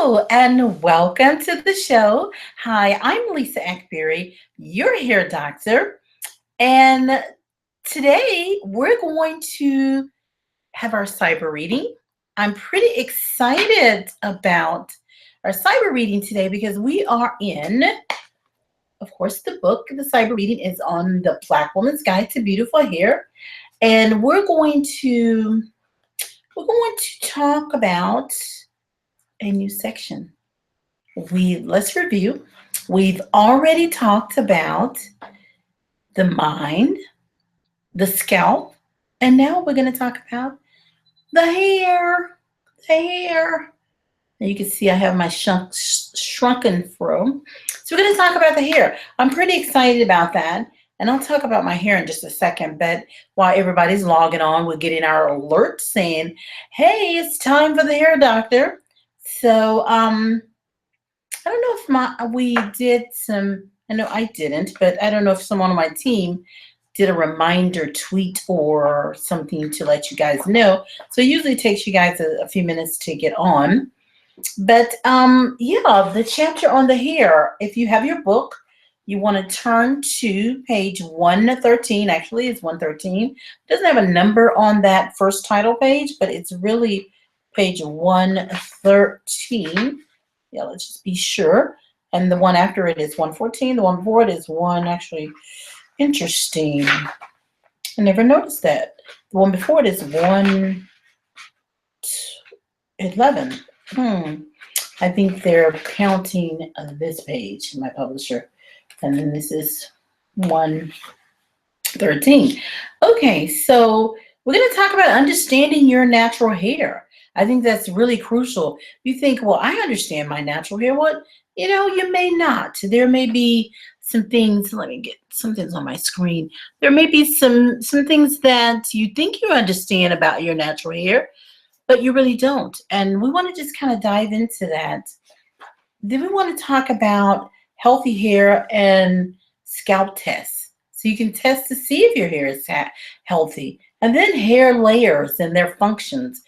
Hello and welcome to the show. Hi, I'm Lisa Akbari, your hair doctor, and today we're going to have our cyber reading. I'm pretty excited about our cyber reading today because we are in, of course, the book. The cyber reading is on the Black Woman's Guide to Beautiful Hair, and we're going to talk about a new section. Let's review. We've already talked about the mind, the scalp, and now we're going to talk about the hair. The hair. And you can see I have my shrunken fro. So we're going to talk about the hair. I'm pretty excited about that. And I'll talk about my hair in just a second. But while everybody's logging on, we're getting our alert saying, hey, it's time for the hair doctor. So, I don't know if we did some, I know I didn't, but I don't know if someone on my team did a reminder tweet or something to let you guys know. So it usually takes you guys a few minutes to get on. But yeah, the chapter on the hair, if you have your book, you want to turn to page 113. Actually, it's 113. It doesn't have a number on that first title page, but it's really page 113. Yeah, let's just be sure. And the one after it is 114. The one before it is actually, interesting. I never noticed that. The one before it is 111. I think they're counting this page, my publisher. And then this is 113. Okay, so we're going to talk about understanding your natural hair. I think that's really crucial. You think, well, I understand my natural hair. Well, you may not. There may be some things. Let me get some things on my screen. There may be some things that you think you understand about your natural hair, but you really don't. And we want to just kind of dive into that. Then we want to talk about healthy hair and scalp tests. So you can test to see if your hair is healthy. And then hair layers and their functions.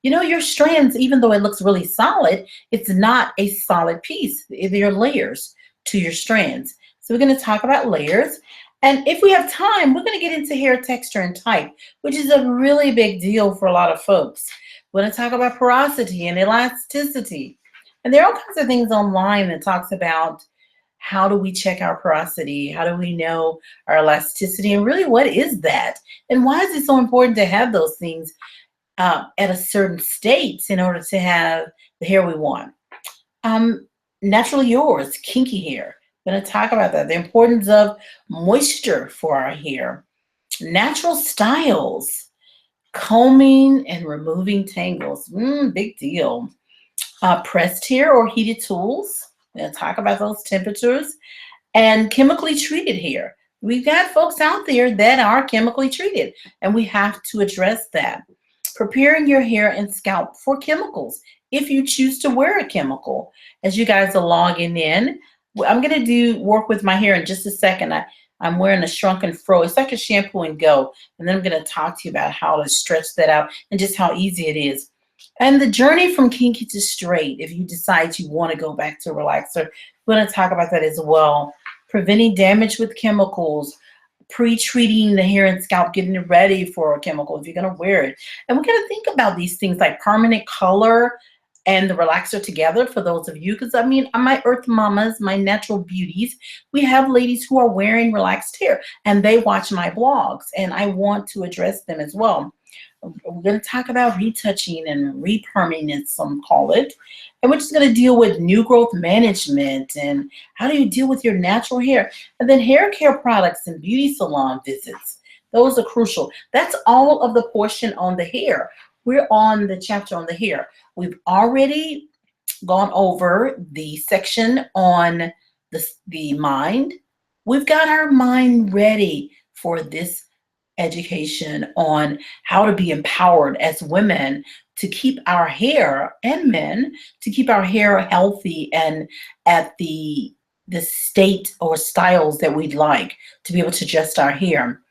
Your strands, even though it looks really solid, it's not a solid piece. There are layers to your strands. So we're going to talk about layers. And if we have time, we're going to get into hair texture and type, which is a really big deal for a lot of folks. We're going to talk about porosity and elasticity. And there are all kinds of things online that talks about how do we check our porosity? How do we know our elasticity? And really, what is that? And why is it so important to have those things at a certain state in order to have the hair we want? Naturally yours, kinky hair. We're going to talk about that. The importance of moisture for our hair. Natural styles. Combing and removing tangles. Big deal. Pressed hair or heated tools. We're going to talk about those temperatures. And chemically treated hair. We've got folks out there that are chemically treated, and we have to address that. Preparing your hair and scalp for chemicals if you choose to wear a chemical. As you guys are logging in, I'm going to work with my hair in just a second. I'm wearing a shrunken fro. It's like a shampoo and go. And then I'm going to talk to you about how to stretch that out and just how easy it is. And the journey from kinky to straight, if you decide you want to go back to a relaxer, we're going to talk about that as well. Preventing damage with chemicals, pre-treating the hair and scalp, getting it ready for a chemical if you're going to wear it. And we're going to think about these things like permanent color and the relaxer together for those of you. Because, my earth mamas, my natural beauties, we have ladies who are wearing relaxed hair and they watch my blogs and I want to address them as well. We're going to talk about retouching and reperming, as some call it. And we're just going to deal with new growth management and how do you deal with your natural hair. And then hair care products and beauty salon visits. Those are crucial. That's all of the portion on the hair. We're on the chapter on the hair. We've already gone over the section on the mind. We've got our mind ready for this education on how to be empowered as women to keep our hair, and men, to keep our hair healthy and at the state or styles that we'd like to be able to adjust our hair.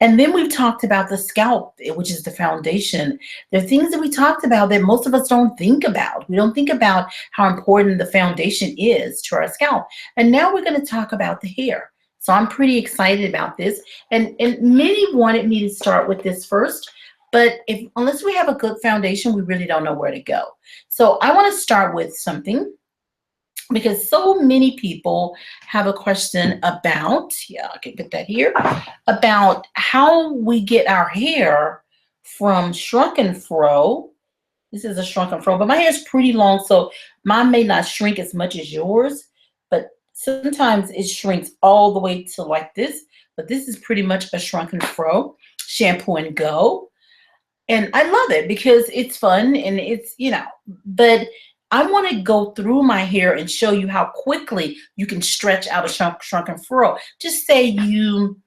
And then we've talked about the scalp, which is the foundation. There are things that we talked about that most of us don't think about. We don't think about how important the foundation is to our scalp. And now we're going to talk about the hair. So I'm pretty excited about this. And many wanted me to start with this first, but unless we have a good foundation, we really don't know where to go. So I want to start with something because so many people have a question about, yeah, I can put that here, about how we get our hair from shrunken fro. This is a shrunken fro, but my hair is pretty long, so mine may not shrink as much as yours, but sometimes it shrinks all the way to like this, but this is pretty much a shrunken fro. Shampoo and go. And I love it because it's fun and it's, but I want to go through my hair and show you how quickly you can stretch out a shrunken furrow. Just say you,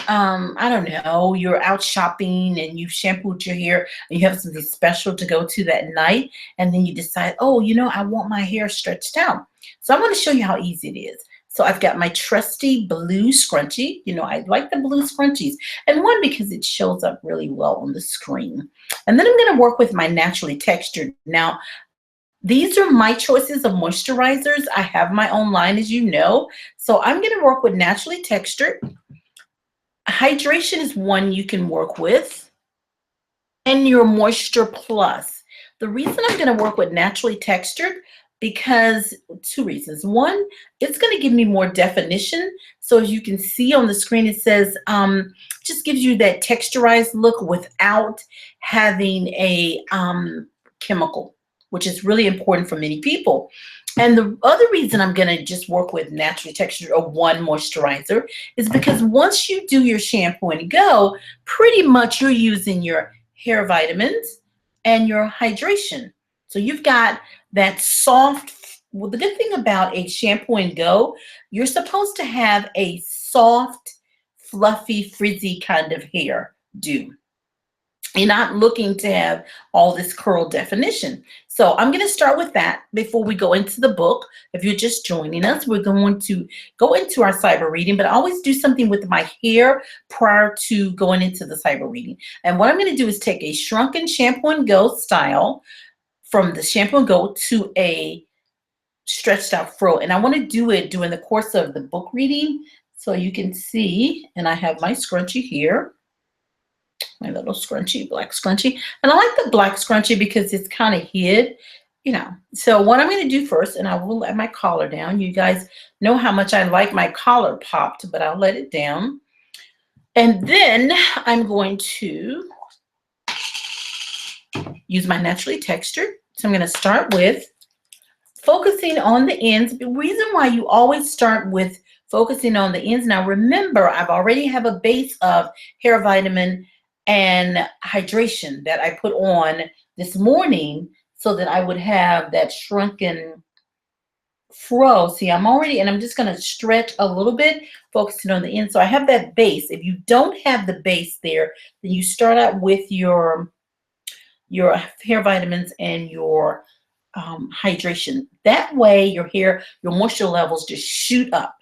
I don't know, you're out shopping and you've shampooed your hair and you have something special to go to that night. And then you decide, oh, I want my hair stretched out. So I'm going to show you how easy it is. So I've got my trusty blue scrunchie. I like the blue scrunchies. And one, because it shows up really well on the screen. And then I'm going to work with my naturally textured. Now, these are my choices of moisturizers. I have my own line, as you know. So I'm going to work with naturally textured. Hydration is one you can work with. And your Moisture Plus. The reason I'm going to work with naturally textured, because two reasons. One, it's going to give me more definition. So as you can see on the screen, it says, just gives you that texturized look without having a chemical, which is really important for many people. And the other reason I'm going to just work with naturally textured or one moisturizer is because once you do your shampoo and go, pretty much you're using your hair vitamins and your hydration. So you've got that soft, well, the good thing about a shampoo and go, you're supposed to have a soft, fluffy, frizzy kind of hair do. You're not looking to have all this curl definition. So I'm going to start with that before we go into the book. If you're just joining us, we're going to go into our cyber reading, but I always do something with my hair prior to going into the cyber reading. And what I'm going to do is take a shrunken shampoo and go style from the shampoo and go to a stretched out fro. And I want to do it during the course of the book reading. So you can see, and I have my scrunchie here. My little scrunchie, black scrunchie. And I like the black scrunchie because it's kind of hid, So what I'm going to do first, and I will let my collar down. You guys know how much I like my collar popped, but I'll let it down. And then I'm going to use my naturally textured. So I'm going to start with focusing on the ends. The reason why you always start with focusing on the ends. Now remember, I've already have a base of hair vitamin and hydration that I put on this morning so that I would have that shrunken fro. See, I'm already, and I'm just going to stretch a little bit, focusing on the end. So I have that base. If you don't have the base there, then you start out with your hair vitamins and your hydration. That way your hair, your moisture levels just shoot up.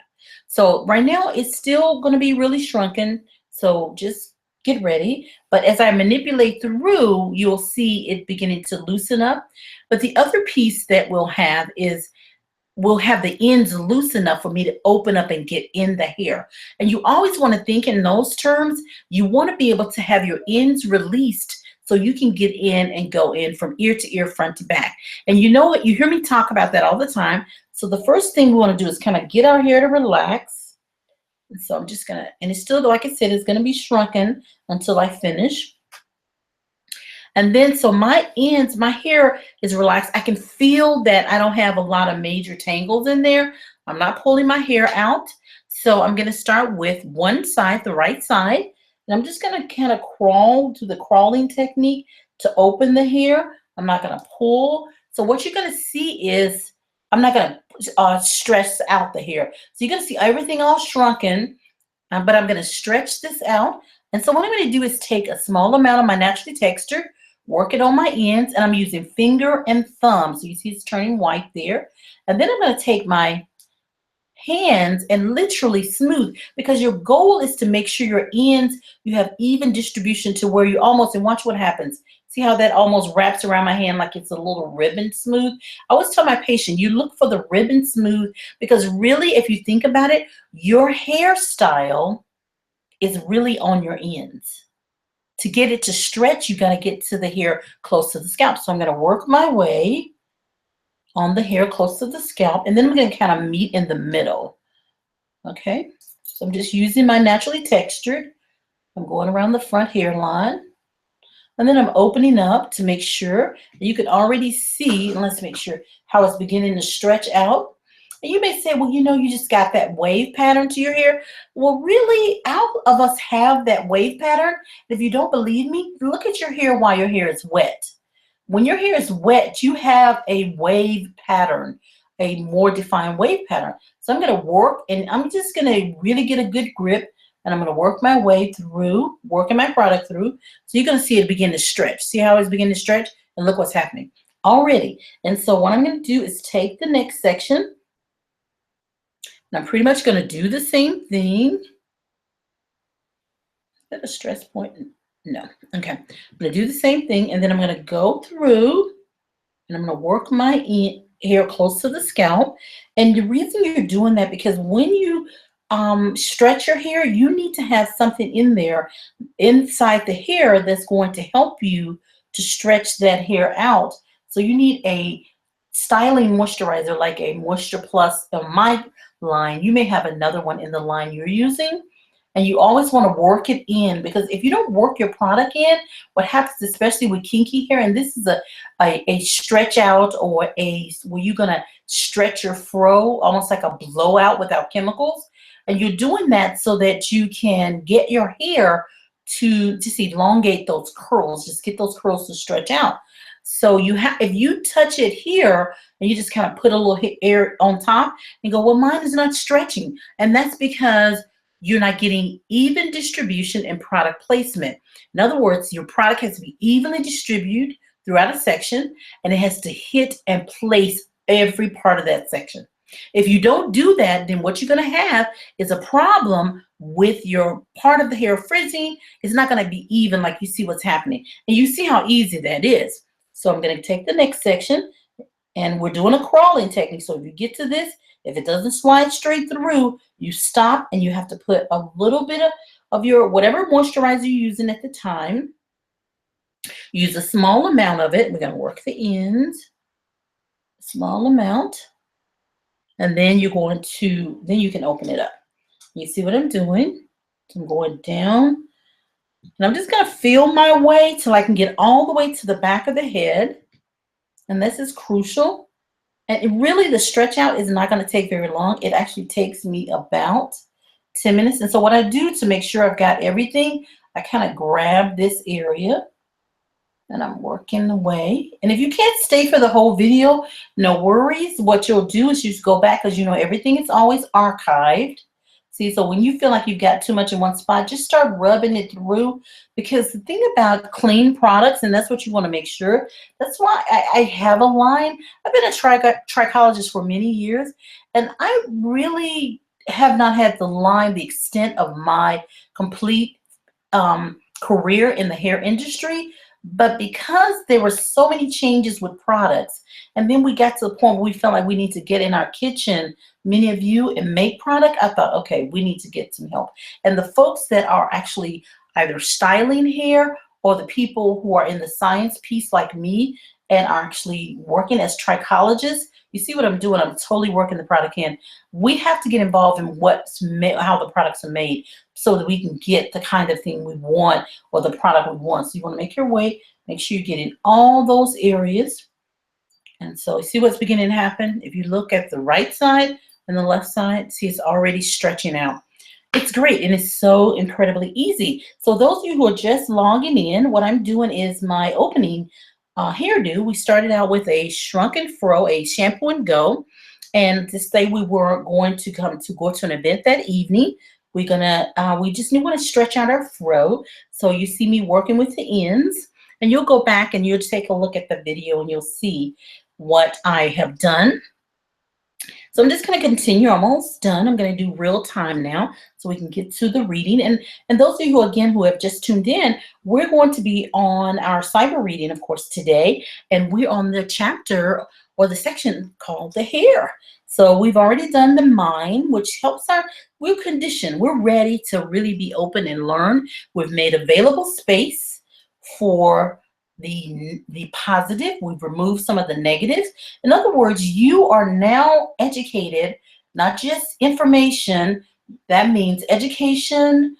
So right now it's still going to be really shrunken. So just get ready. But as I manipulate through, you'll see it beginning to loosen up. But the other piece that we'll have is we'll have the ends loose enough for me to open up and get in the hair. And you always want to think in those terms. You want to be able to have your ends released so you can get in and go in from ear to ear, front to back. And you know what? You hear me talk about that all the time. So the first thing we want to do is kind of get our hair to relax. And so I'm just going to, and it's still, like I said, it's going to be shrunken until I finish. And then, so my ends, my hair is relaxed. I can feel that I don't have a lot of major tangles in there. I'm not pulling my hair out. So I'm going to start with one side, the right side. And I'm just going to kind of crawl to the crawling technique to open the hair. I'm not going to pull. So what you're going to see is, I'm not going to stress out the hair. So you're going to see everything all shrunken, but I'm going to stretch this out. And so what I'm going to do is take a small amount of my naturally textured, work it on my ends, and I'm using finger and thumb. So you see it's turning white there. And then I'm going to take my hands and literally smooth, because your goal is to make sure your ends, you have even distribution to where you almost, and watch what happens. See how that almost wraps around my hand like it's a little ribbon smooth? I always tell my patient, you look for the ribbon smooth, because really, if you think about it, your hairstyle is really on your ends. To get it to stretch, you got to get to the hair close to the scalp. So I'm going to work my way on the hair close to the scalp, and then I'm going to kind of meet in the middle. Okay, so I'm just using my naturally textured. I'm going around the front hairline, and then I'm opening up to make sure. You can already see, and let's make sure how it's beginning to stretch out. And you may say, well, you know, you just got that wave pattern to your hair. Well, really, all of us have that wave pattern. If you don't believe me, look at your hair while your hair is wet. When your hair is wet, you have a wave pattern, a more defined wave pattern. So I'm going to work, and I'm just going to really get a good grip, and I'm going to work my way through, working my product through. So you're going to see it begin to stretch. See how it's beginning to stretch? And look what's happening already. And so what I'm going to do is take the next section, and I'm pretty much going to do the same thing. Is that a stress point? No. Okay. I'm going to do the same thing, and then I'm going to go through, and I'm going to work my hair close to the scalp. And the reason you're doing that, because when you stretch your hair, you need to have something in there inside the hair that's going to help you to stretch that hair out. So you need a styling moisturizer like a Moisture Plus on my line. You may have another one in the line you're using. And you always want to work it in, because if you don't work your product in, what happens, especially with kinky hair, and this is a stretch out, or where you're going to stretch your fro almost like a blowout without chemicals. And you're doing that so that you can get your hair to just elongate those curls, just get those curls to stretch out. So if you touch it here and you just kind of put a little hair on top and go, well, mine is not stretching. And that's because you're not getting even distribution and product placement. In other words, your product has to be evenly distributed throughout a section, and it has to hit and place every part of that section. If you don't do that, then what you're going to have is a problem with your part of the hair frizzing. It's not going to be even, like you see what's happening. And you see how easy that is. So I'm going to take the next section, and we're doing a crawling technique. So if you get to this, if it doesn't slide straight through, you stop, and you have to put a little bit of your whatever moisturizer you're using at the time. Use a small amount of it. We're going to work the ends, small amount, and then you can open it up. You see what I'm doing? So I'm going down, and I'm just going to feel my way till I can get all the way to the back of the head. And this is crucial. And really, the stretch out is not going to take very long. It actually takes me about 10 minutes. And so what I do to make sure I've got everything, I kind of grab this area, and I'm working away. And if you can't stay for the whole video, no worries. What you'll do is you just go back, because you know everything is always archived. See, so when you feel like you've got too much in one spot, just start rubbing it through, because the thing about clean products, and that's what you want to make sure, that's why I have a line. I've been a trichologist for many years, and I really have not had the extent of my complete career in the hair industry. But because there were so many changes with products, and then we got to the point where we felt like we need to get in our kitchen, many of you, and make product, I thought, okay, we need to get some help. And the folks that are actually either styling hair, or the people who are in the science piece like me and are actually working as trichologists, you see what I'm doing? I'm totally working the product in. We have to get involved in how the products are made, so that we can get the kind of thing we want, or the product we want. So you want to make your way, make sure you get in all those areas. And so you see what's beginning to happen? If you look at the right side and the left side, see it's already stretching out. It's great, and it's so incredibly easy. So those of you who are just logging in, what I'm doing is my opening hairdo. We started out with a shrunken fro, a shampoo and go. And to say we were going to go to an event that evening, we just want to stretch out our fro. So you see me working with the ends, and you'll go back and you'll take a look at the video, and you'll see what I have done. So I'm just going to continue. I'm almost done. I'm going to do real time now so we can get to the reading. And those of you who, again, who have just tuned in, we're going to be on our cyber reading, of course, today. And we're on the chapter or the section called the hair. So we've already done the mind, which helps we're conditioned. We're ready to really be open and learn. We've made available space for the positive. We've removed some of the negatives. In other words, you are now educated, not just information. That means education.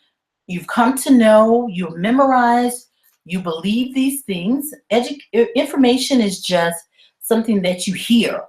You've come to know, you've memorized, you believe these things. Information is just something that you hear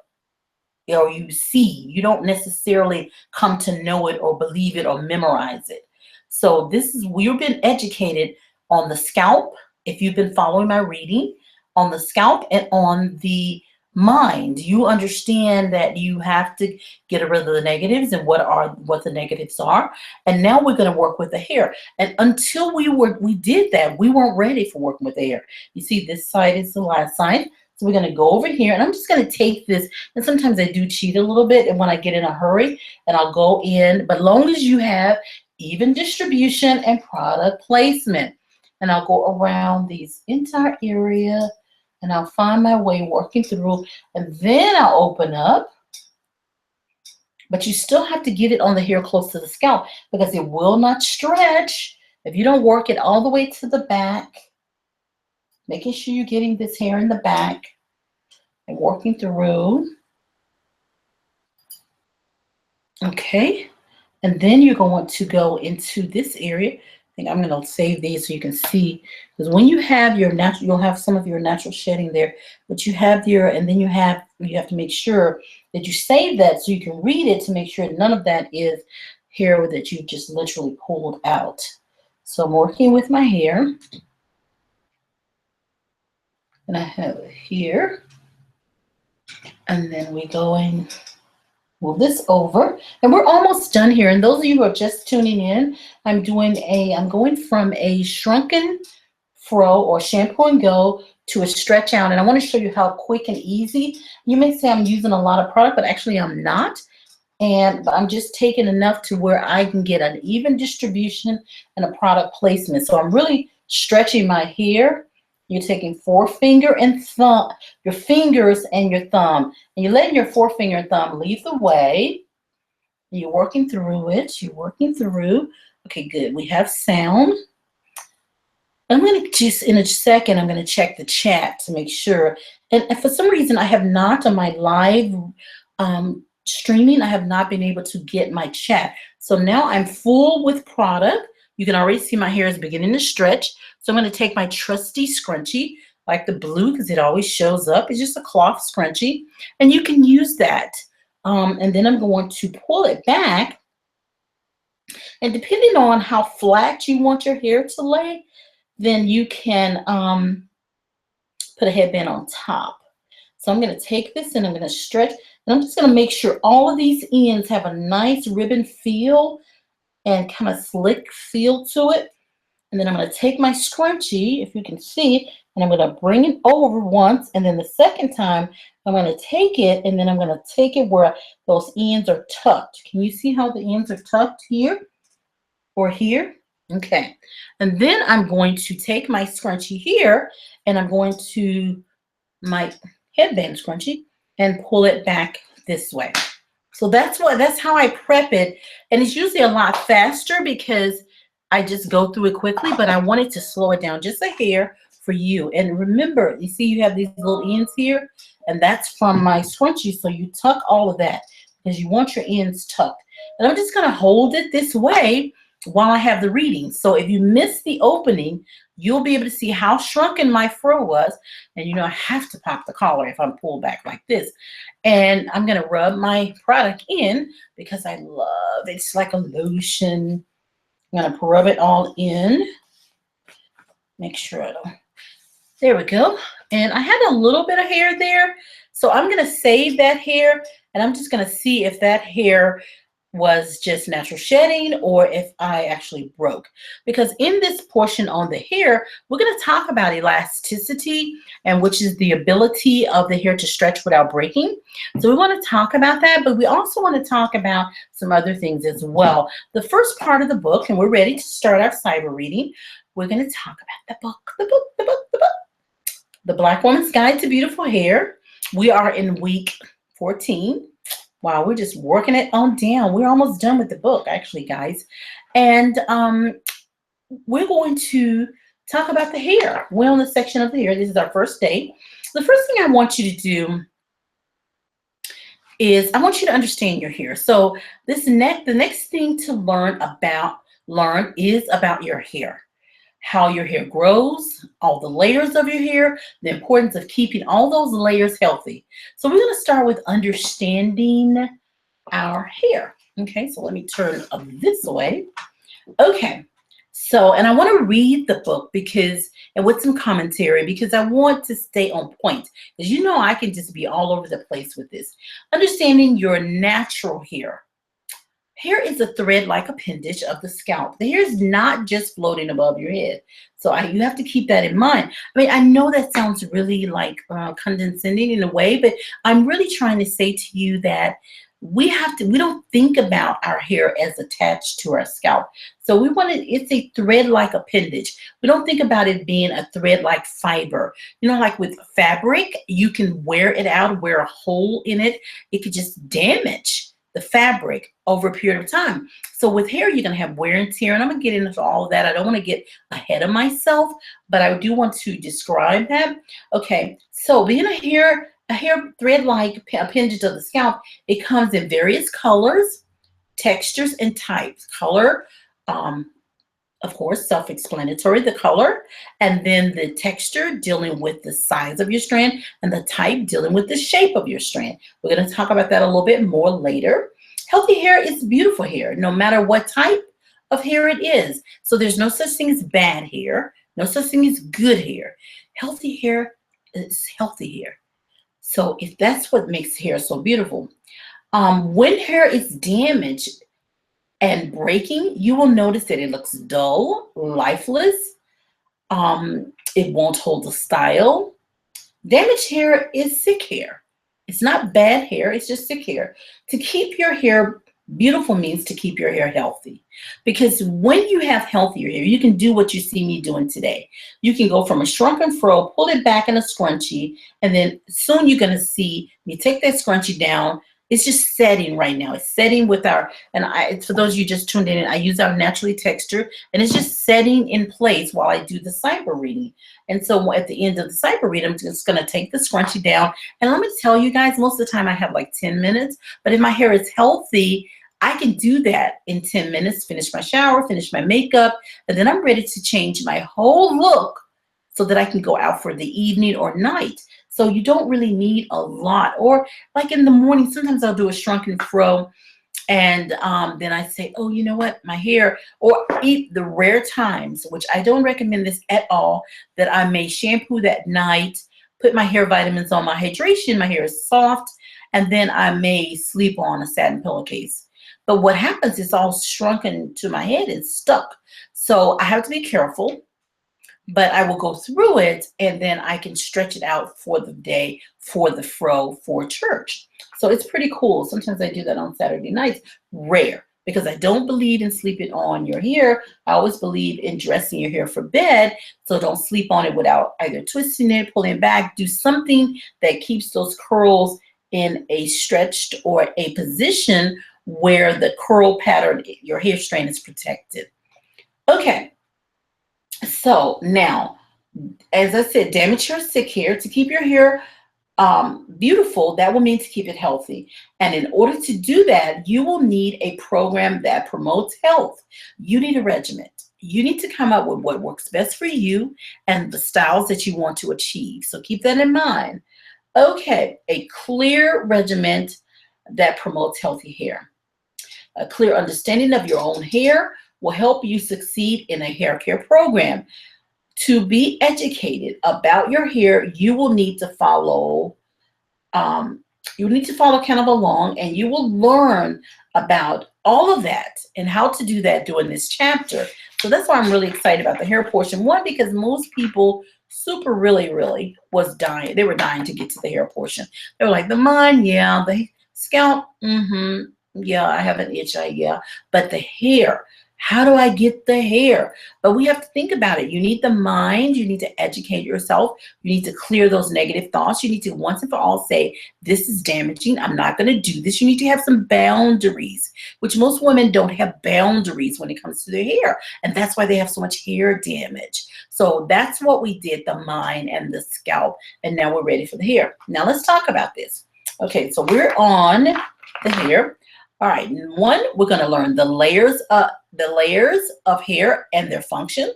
or you see. You don't necessarily come to know it or believe it or memorize it. So we've been educated on the scalp, if you've been following my reading, on the scalp and on the mind. You understand that you have to get rid of the negatives and what the negatives are. And now we're going to work with the hair. And until we did that, we weren't ready for working with the hair. You see, this side is the last side. So we're going to go over here, and I'm just going to take this, and sometimes I do cheat a little bit, and when I get in a hurry, and I'll go in, but long as you have even distribution and product placement. And I'll go around these entire area, and I'll find my way working through, and then I'll open up. But you still have to get it on the hair close to the scalp because it will not stretch if you don't work it all the way to the back. Making sure you're getting this hair in the back and working through. Okay. And then you're going to go into this area. I think I'm going to save these so you can see. Because when you have your natural, you'll have some of your natural shedding there. But you have and then you have to make sure that you save that so you can read it to make sure none of that is hair that you just literally pulled out. So I'm working with my hair. And I have it here. And then we go and move this over. And we're almost done here. And those of you who are just tuning in, I'm going from a shrunken fro or shampoo and go to a stretch out. And I want to show you how quick and easy. You may say I'm using a lot of product, but actually I'm not. But I'm just taking enough to where I can get an even distribution and a product placement. So I'm really stretching my hair. You're taking forefinger and thumb, your fingers and your thumb, and you're letting your forefinger and thumb lead the way. You're working through it. You're working through. Okay, good. We have sound. I'm going to just, in a second, I'm going to check the chat to make sure. And for some reason, I have not on my live streaming, I have not been able to get my chat. So now I'm full with product. You can already see my hair is beginning to stretch. So I'm going to take my trusty scrunchie, like the blue, because it always shows up. It's just a cloth scrunchie, and you can use that. And then I'm going to pull it back. And depending on how flat you want your hair to lay, then you can put a headband on top. So I'm going to take this and I'm going to stretch. And I'm just going to make sure all of these ends have a nice ribbon feel and kind of slick feel to it. And then I'm going to take my scrunchie, if you can see, and I'm going to bring it over once. And then the second time, I'm going to take it, and then I'm going to take it where those ends are tucked. Can you see how the ends are tucked here or here? Okay. And then I'm going to take my scrunchie here, and I'm going to my headband scrunchie and pull it back this way. So that's how I prep it. And it's usually a lot faster because I just go through it quickly, but I wanted to slow it down just a hair for you. And remember, you see you have these little ends here, and that's from my scrunchie. So you tuck all of that because you want your ends tucked. And I'm just going to hold it this way while I have the reading. So if you miss the opening, you'll be able to see how shrunken my fro was. And you know, I have to pop the collar if I'm pulled back like this. And I'm going to rub my product in because I love it. It's like a lotion. I'm going to rub it all in. Make sure I don't. There we go. And I had a little bit of hair there. So I'm going to save that hair. And I'm just going to see if that hair was just natural shedding or if I actually broke. Because in this portion on the hair, we're going to talk about elasticity, and which is the ability of the hair to stretch without breaking. So we want to talk about that, but we also want to talk about some other things as well. The first part of the book, and we're ready to start our cyber reading, we're going to talk about the book, The Black Woman's Guide to Beautiful Hair. We are in week 14. Wow, we're just working it on down. We're almost done with the book, actually, guys. And we're going to talk about the hair. We're on the section of the hair. This is our first day. The first thing I want you to do is I want you to understand your hair. So the next thing to learn is about your hair. How your hair grows, all the layers of your hair, the importance of keeping all those layers healthy. So we're going to start with understanding our hair. Okay, so let me turn this way. Okay, so, and I want to read the book and with some commentary, because I want to stay on point. Because you know I can just be all over the place with this. Understanding your natural hair. Hair is a thread-like appendage of the scalp. The hair is not just floating above your head. So you have to keep that in mind. I mean, I know that sounds really like condescending in a way, but I'm really trying to say to you that we don't think about our hair as attached to our scalp. So it's a thread-like appendage. We don't think about it being a thread-like fiber. You know, like with fabric, you can wear it out, wear a hole in it. It could just damage the fabric over a period of time. So with hair, you're going to have wear and tear, and I'm going to get into all of that. I don't want to get ahead of myself, but I do want to describe that. Okay, so being a hair thread-like appendage of the scalp, it comes in various colors, textures, and types. Color, of course, self-explanatory, the color, and then the texture dealing with the size of your strand, and the type dealing with the shape of your strand. We're going to talk about that a little bit more later. Healthy hair is beautiful hair, no matter what type of hair it is. So there's no such thing as bad hair, no such thing as good hair. Healthy hair is healthy hair. So if that's what makes hair so beautiful. When hair is damaged and breaking, you will notice that it looks dull, lifeless. It won't hold the style. Damaged hair is sick hair. It's not bad hair, it's just sick hair. To keep your hair beautiful means to keep your hair healthy. Because when you have healthier hair, you can do what you see me doing today. You can go from a shrunken fro, pull it back in a scrunchie, and then soon you're going to see me take that scrunchie down. It's just setting right now. It's setting with for those of you just tuned in, I use our naturally texture, and it's just setting in place while I do the cyber reading. And so at the end of the cyber reading, I'm just going to take the scrunchie down. And let me tell you guys, most of the time I have like 10 minutes, but if my hair is healthy, I can do that in 10 minutes, finish my shower, finish my makeup, and then I'm ready to change my whole look so that I can go out for the evening or night. So you don't really need a lot. Or like in the morning, sometimes I'll do a shrunken fro, and then I say, oh, you know what, my hair, or eat the rare times, which I don't recommend this at all, that I may shampoo that night, put my hair vitamins on, my hydration, my hair is soft, and then I may sleep on a satin pillowcase. But what happens is all shrunken to my head, it's stuck. So I have to be careful. But I will go through it, and then I can stretch it out for the day, for the fro, for church. So it's pretty cool. Sometimes I do that on Saturday nights. Rare, because I don't believe in sleeping on your hair. I always believe in dressing your hair for bed. So don't sleep on it without either twisting it, pulling it back. Do something that keeps those curls in a stretched or a position where the curl pattern, your hair strand, is protected. Okay. So now, as I said, damage hair, sick hair. To keep your hair beautiful, that will mean to keep it healthy. And in order to do that, you will need a program that promotes health. You need a regimen. You need to come up with what works best for you and the styles that you want to achieve. So keep that in mind. Okay, a clear regimen that promotes healthy hair. A clear understanding of your own hair will help you succeed in a hair care program. To be educated about your hair, you will need to follow You need to follow Kenneth along, and you will learn about all of that and how to do that during this chapter. So that's why I'm really excited about the hair portion. One, because most people super really was dying. They were dying to get to the hair portion. They were like, the mind, yeah, the scalp, yeah, I have an itch, yeah, but the hair. How do I get the hair? But we have to think about it. You need the mind. You need to educate yourself. You need to clear those negative thoughts. You need to once and for all say, this is damaging. I'm not going to do this. You need to have some boundaries, which most women don't have boundaries when it comes to their hair. And that's why they have so much hair damage. So that's what we did, the mind and the scalp. And now we're ready for the hair. Now let's talk about this. Okay, so we're on the hair. All right, one, we're going to learn the layers of hair and their function.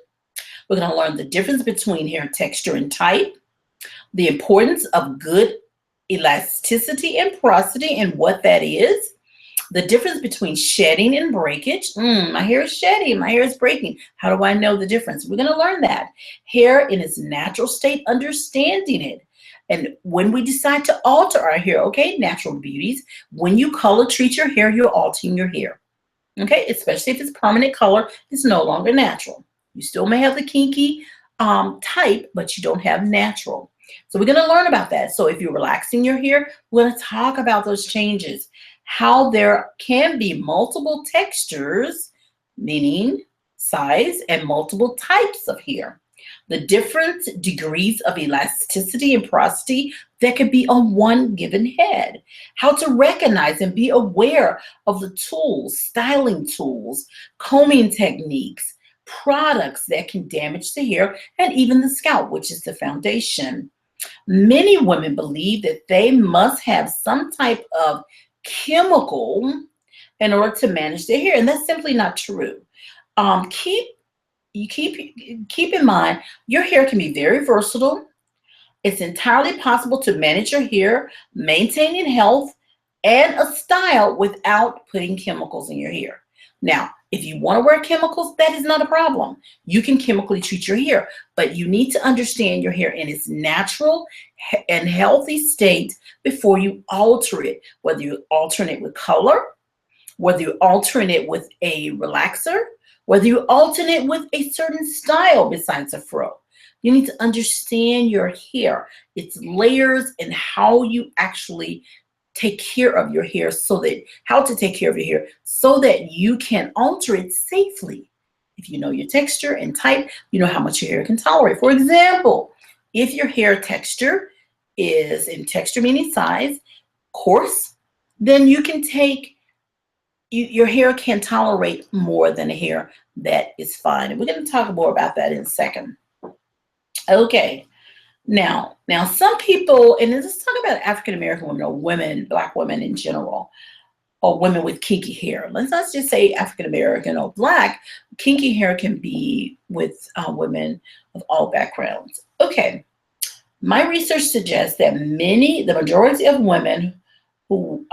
We're going to learn the difference between hair texture and type, the importance of good elasticity and porosity and what that is, the difference between shedding and breakage. My hair is shedding, my hair is breaking. How do I know the difference? We're going to learn that. Hair in its natural state, understanding it. And when we decide to alter our hair, okay, natural beauties, when you color treat your hair, you're altering your hair. Okay, especially if it's permanent color, it's no longer natural. You still may have the kinky type, but you don't have natural. So we're going to learn about that. So if you're relaxing your hair, we're going to talk about those changes, how there can be multiple textures, meaning size, and multiple types of hair. The different degrees of elasticity and porosity that could be on one given head. How to recognize and be aware of the tools, styling tools, combing techniques, products that can damage the hair and even the scalp, which is the foundation. Many women believe that they must have some type of chemical in order to manage their hair, and that's simply not true. Keep in mind, your hair can be very versatile. It's entirely possible to manage your hair, maintaining health and a style without putting chemicals in your hair. Now, if you want to wear chemicals, that is not a problem. You can chemically treat your hair, but you need to understand your hair in its natural and healthy state before you alter it, whether you're altering it with color, whether you're altering it with a relaxer, whether you alternate with a certain style besides a fro. You need to understand your hair, its layers, and how you actually take care of your hair how to take care of your hair so that you can alter it safely. If you know your texture and type, you know how much your hair can tolerate. For example, if your hair texture is in texture meaning size, coarse, then you can your hair can tolerate more than a hair that is fine. And we're going to talk more about that in a second. Okay. Now some people, and let's talk about African-American women or women, Black women in general, or women with kinky hair. Let's not just say African-American or Black. Kinky hair can be with women of all backgrounds. Okay. My research suggests that the majority of women who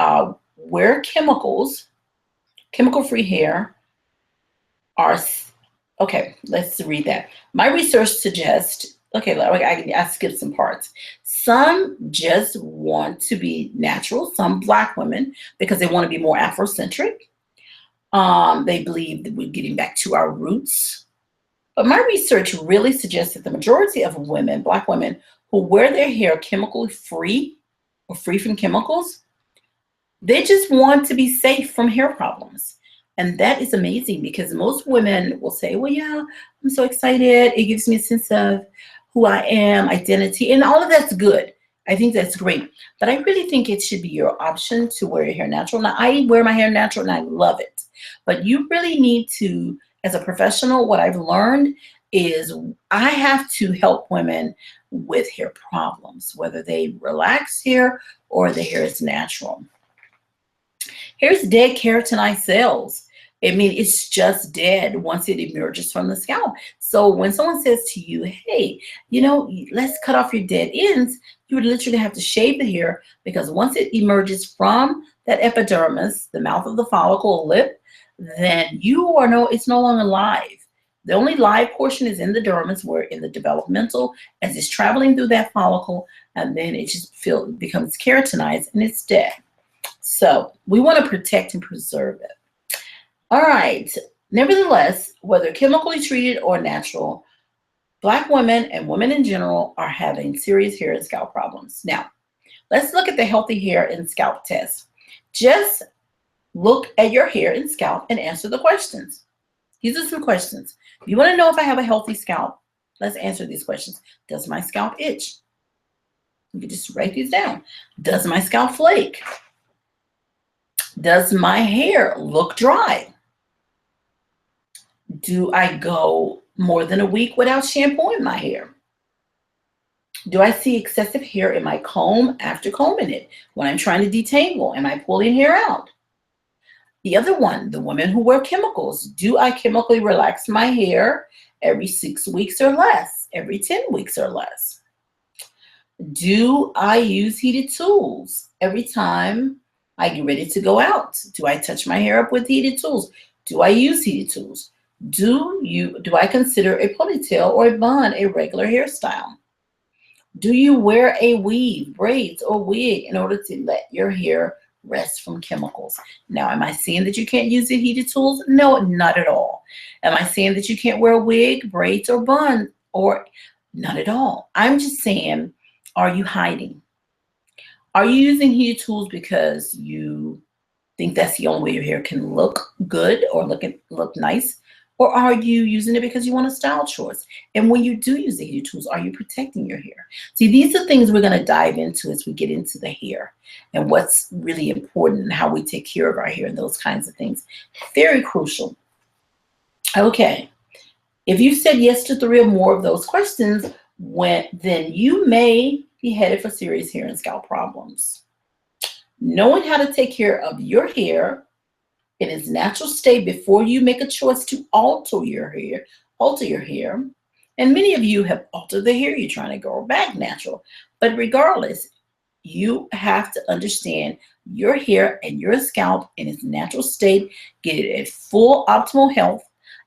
wear chemical-free hair are, okay, let's read that. My research suggests, okay, I skipped some parts. Some just want to be natural, some Black women, because they want to be more Afrocentric. They believe that we're getting back to our roots. But my research really suggests that the majority of women, Black women, who wear their hair chemically free or free from chemicals, they just want to be safe from hair problems. And that is amazing because most women will say, well, yeah, I'm so excited. It gives me a sense of who I am, identity, and all of that's good. I think that's great. But I really think it should be your option to wear your hair natural. Now, I wear my hair natural and I love it. But you really need to, as a professional, what I've learned is I have to help women with hair problems, whether they relax hair or the hair is natural. Here's dead keratinized cells. I mean, it's just dead once it emerges from the scalp. So when someone says to you, hey, let's cut off your dead ends, you would literally have to shave the hair because once it emerges from that epidermis, the mouth of the follicle, lip, then it's no longer live. The only live portion is in the dermis, where in the developmental, as it's traveling through that follicle, and then it just becomes keratinized and it's dead. So we want to protect and preserve it. All right. Nevertheless, whether chemically treated or natural, Black women and women in general are having serious hair and scalp problems. Now, let's look at the healthy hair and scalp test. Just look at your hair and scalp and answer the questions. These are some questions. If you want to know if I have a healthy scalp, let's answer these questions. Does my scalp itch? You can just write these down. Does my scalp flake? Does my hair look dry? Do I go more than a week without shampooing my hair? Do I see excessive hair in my comb after combing it? When I'm trying to detangle, am I pulling hair out? The other one, the women who wear chemicals. Do I chemically relax my hair every 6 weeks or less, every 10 weeks or less? Do I use heated tools every time I get ready to go out? Do I touch my hair up with heated tools? Do I use heated tools? Do I consider a ponytail or a bun a regular hairstyle? Do you wear a weave, braids, or wig in order to let your hair rest from chemicals? Now, am I saying that you can't use the heated tools? No, not at all. Am I saying that you can't wear a wig, braids, or bun? Or not at all. I'm just saying, are you hiding? Are you using heated tools because you think that's the only way your hair can look good or look nice? Or are you using it because you want a style choice? And when you do use the heated tools, are you protecting your hair? See, these are things we're going to dive into as we get into the hair and what's really important and how we take care of our hair and those kinds of things. Very crucial. Okay. If you said yes to 3 or more of those questions, then you may be headed for serious hair and scalp problems. Knowing how to take care of your hair in its natural state before you make a choice to alter your hair. And many of you have altered the hair. You're trying to go back natural. But regardless, you have to understand your hair and your scalp in its natural state, get it at full optimal health,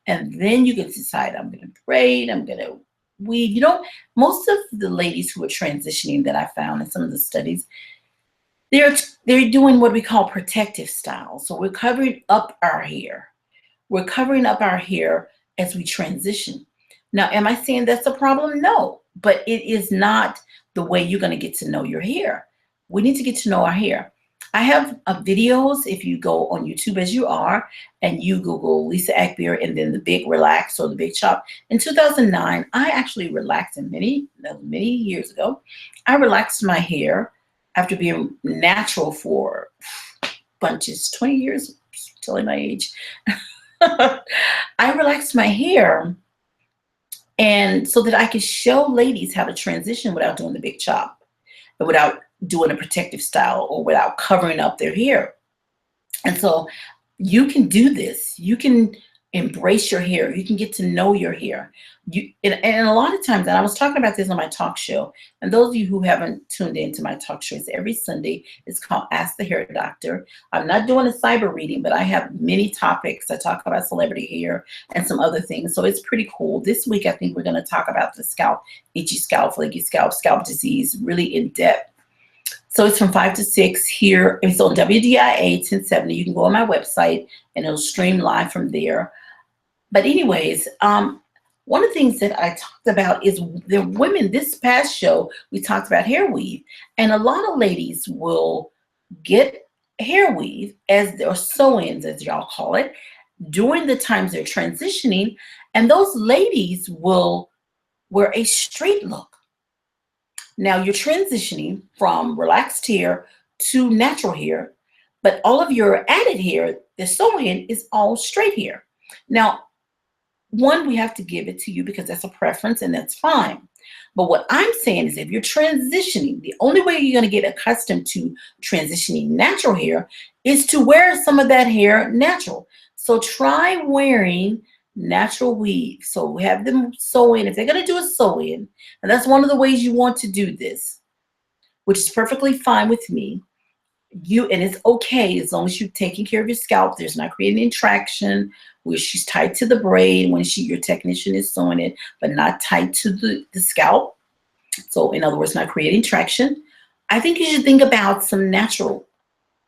and then you can decide, I'm going to braid, I'm going to weave. Most of the ladies who are transitioning that I found in some of the studies, they're doing what we call protective style. So we're covering up our hair. We're covering up our hair as we transition. Now, am I saying that's a problem? No, but it is not the way you're going to get to know your hair. We need to get to know our hair. I have videos, if you go on YouTube as you are, and you Google Lisa Akbari and then the big relax or the big chop. In 2009, I actually relaxed, and many years ago, I relaxed my hair after being natural for bunches, 20 years, telling my age. I relaxed my hair and so that I could show ladies how to transition without doing the big chop, and without doing a protective style, or without covering up their hair. And so you can do this. You can embrace your hair. You can get to know your hair. And a lot of times, and I was talking about this on my talk show, and those of you who haven't tuned into my talk shows every Sunday, it's called Ask the Hair Doctor. I'm not doing a cyber reading, but I have many topics. I talk about celebrity hair and some other things. So it's pretty cool. This week, I think we're going to talk about the scalp, itchy scalp, flaky scalp, scalp disease, really in depth. So it's from 5 to 6 here. It's on WDIA 1070. You can go on my website and it'll stream live from there. But anyways, one of the things that I talked about is the women, this past show, we talked about hair weave. And a lot of ladies will get hair weave or sew-ins, as y'all call it, during the times they're transitioning. And those ladies will wear a straight look. Now you're transitioning from relaxed hair to natural hair, but all of your added hair, the sew-in, is all straight hair. Now, one, we have to give it to you because that's a preference and that's fine. But what I'm saying is if you're transitioning, the only way you're going to get accustomed to transitioning natural hair is to wear some of that hair natural. So try wearing natural weave. So have them sew in. If they're going to do a sew in, and that's one of the ways you want to do this, which is perfectly fine with me. And it's okay as long as you're taking care of your scalp. There's not creating any traction where she's tied to the braid when your technician is sewing it, but not tied to the scalp. So in other words, not creating traction. I think you should think about some natural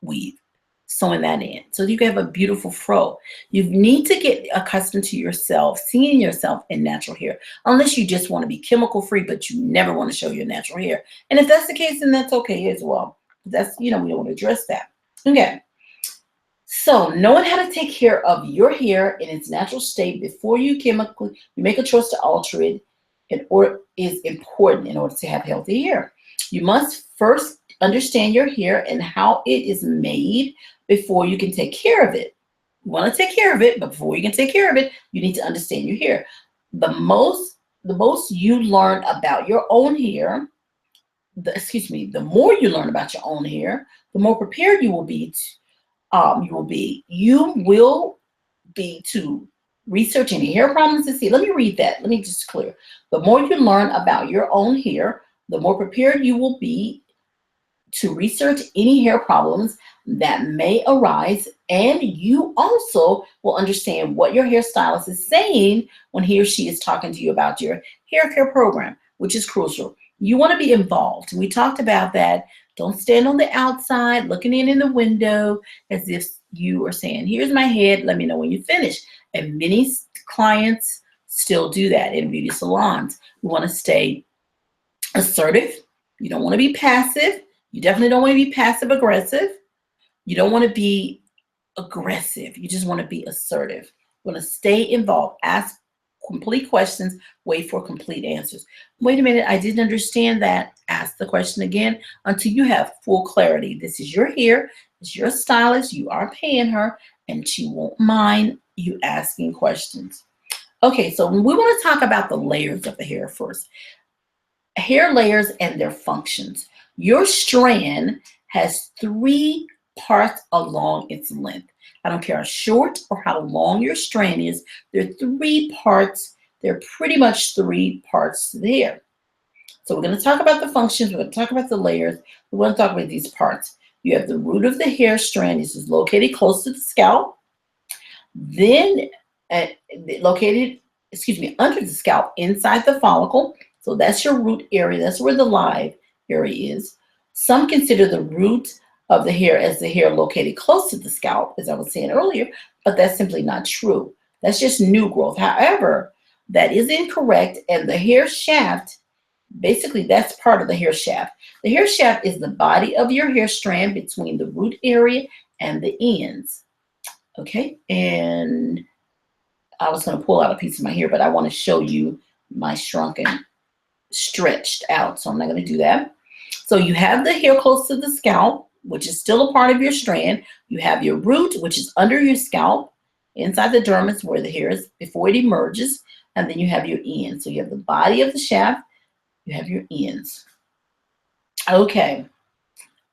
weave, sewing that in so you can have a beautiful fro. You need to get accustomed to yourself, seeing yourself in natural hair, unless you just want to be chemical free, but you never want to show your natural hair. And if that's the case, then that's okay as well. That's, we don't want to address that. Okay. So knowing how to take care of your hair in its natural state before you make a choice to alter it is important in order to have healthy hair. You must first understand your hair and how it is made before you can take care of it. You want to take care of it, but before you can take care of it, you need to understand your hair. The most you learn about your own hair, the more you learn about your own hair, the more prepared you will be to research any hair problems to see. Let me read that. Let me just clear. The more you learn about your own hair, the more prepared you will be to research any hair problems that may arise, and you also will understand what your hairstylist is saying when he or she is talking to you about your hair care program, which is crucial. You want to be involved. We talked about that. Don't stand on the outside looking in the window as if you are saying, here's my head, let me know when you finish. And many clients still do that in beauty salons. You want to stay assertive. You don't want to be passive. You definitely don't want to be passive aggressive. You don't want to be aggressive. You just want to be assertive. You want to stay involved. Ask complete questions. Wait for complete answers. Wait a minute, I didn't understand that. Ask the question again until you have full clarity. This is your hair. It's your stylist. You are paying her, and she won't mind you asking questions. Okay, so we want to talk about the layers of the hair first. Hair layers and their functions. Your strand has 3 parts along its length. I don't care how short or how long your strand is. There are 3 parts. There are pretty much 3 parts there. So we're going to talk about the functions. We're going to talk about the layers. We're going to talk about these parts. You have the root of the hair strand. This is located close to the scalp. Then located, under the scalp, inside the follicle. So that's your root area. That's where the live area is. Some consider the root of the hair as the hair located close to the scalp, as I was saying earlier, but that's simply not true. That's just new growth. However, that is incorrect, and the hair shaft, basically that's part of the hair shaft. The hair shaft is the body of your hair strand between the root area and the ends. Okay, and I was going to pull out a piece of my hair, but I want to show you my shrunken, stretched out, so I'm not going to do that. So you have the hair close to the scalp, which is still a part of your strand. You have your root, which is under your scalp, inside the dermis where the hair is before it emerges, and then you have your ends. So you have the body of the shaft, you have your ends. Okay,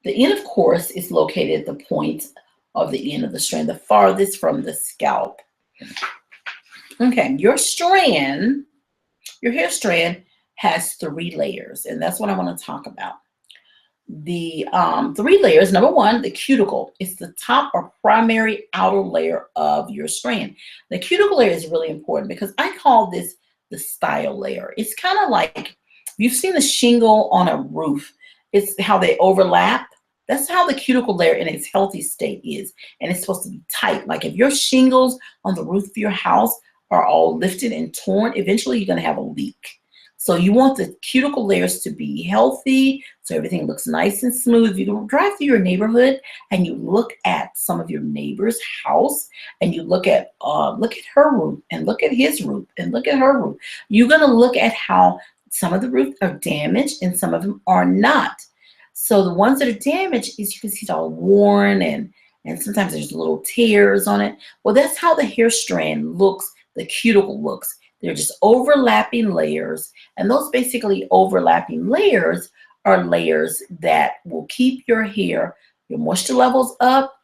the end, of course, is located at the point of the end of the strand, the farthest from the scalp. Okay, your hair strand has 3 layers, and that's what I want to talk about. The 3 layers. Number 1, the cuticle. It's the top or primary outer layer of your strand. The cuticle layer is really important because I call this the style layer. It's kind of like, you've seen the shingle on a roof. It's how they overlap. That's how the cuticle layer in its healthy state is. And it's supposed to be tight. Like if your shingles on the roof of your house are all lifted and torn, eventually you're going to have a leak. So you want the cuticle layers to be healthy, so everything looks nice and smooth. You drive through your neighborhood and you look at some of your neighbor's house, and you look at her roof, and look at his roof, and look at her roof. You're going to look at how some of the roofs are damaged and some of them are not. So the ones that are damaged, is you can see it's all worn, and sometimes there's little tears on it. Well, that's how the hair strand looks, the cuticle looks. They're just overlapping layers, and those basically overlapping layers are layers that will keep your hair, your moisture levels up.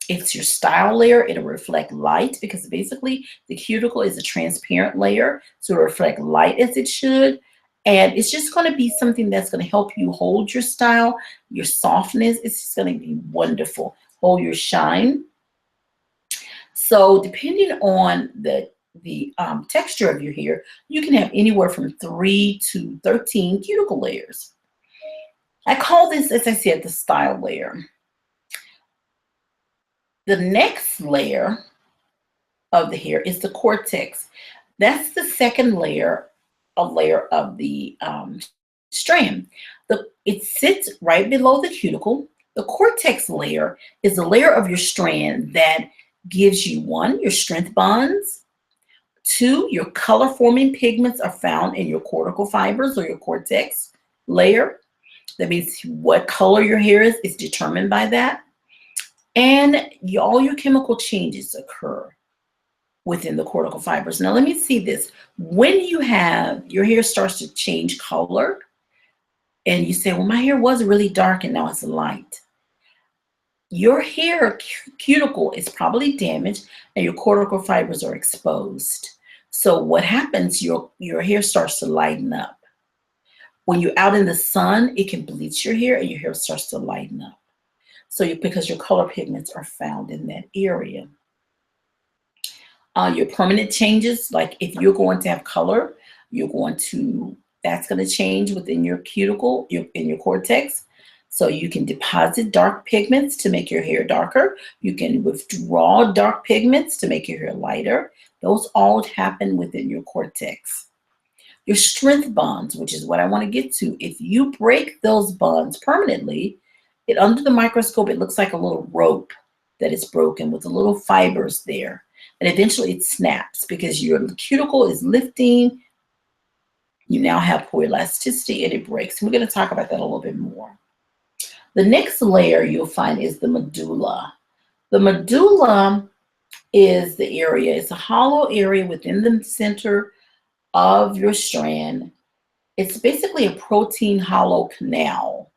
It's your style layer. It'll reflect light because basically the cuticle is a transparent layer, so it'll reflect light as it should. And it's just going to be something that's going to help you hold your style, your softness. It's just going to be wonderful. Hold your shine. So depending on the the texture of your hair, you can have anywhere from 3 to 13 cuticle layers. I call this, as I said, the style layer. The next layer of the hair is the cortex. That's the second layer, a layer of the strand. It sits right below the cuticle. The cortex layer is the layer of your strand that gives you, one, your strength bonds. Two, your color forming pigments are found in your cortical fibers or your cortex layer. That means what color your hair is determined by that. And all your chemical changes occur within the cortical fibers. Now let me see this. When your hair starts to change color, and you say, well, my hair was really dark and now it's light. Your hair cuticle is probably damaged and your cortical fibers are exposed. So what happens, your hair starts to lighten up. When you're out in the sun, it can bleach your hair and your hair starts to lighten up. So because your color pigments are found in that area. Your permanent changes, like if you're going to have color, that's going to change within your cuticle, in your cortex. So you can deposit dark pigments to make your hair darker. You can withdraw dark pigments to make your hair lighter. Those all happen within your cortex. Your strength bonds, which is what I want to get to, if you break those bonds permanently, under the microscope, it looks like a little rope that is broken with the little fibers there. And eventually it snaps because your cuticle is lifting. You now have poor elasticity and it breaks. And we're going to talk about that a little bit more. The next layer you'll find is the medulla. The medulla is the area, it's a hollow area within the center of your strand. It's basically a protein hollow canal.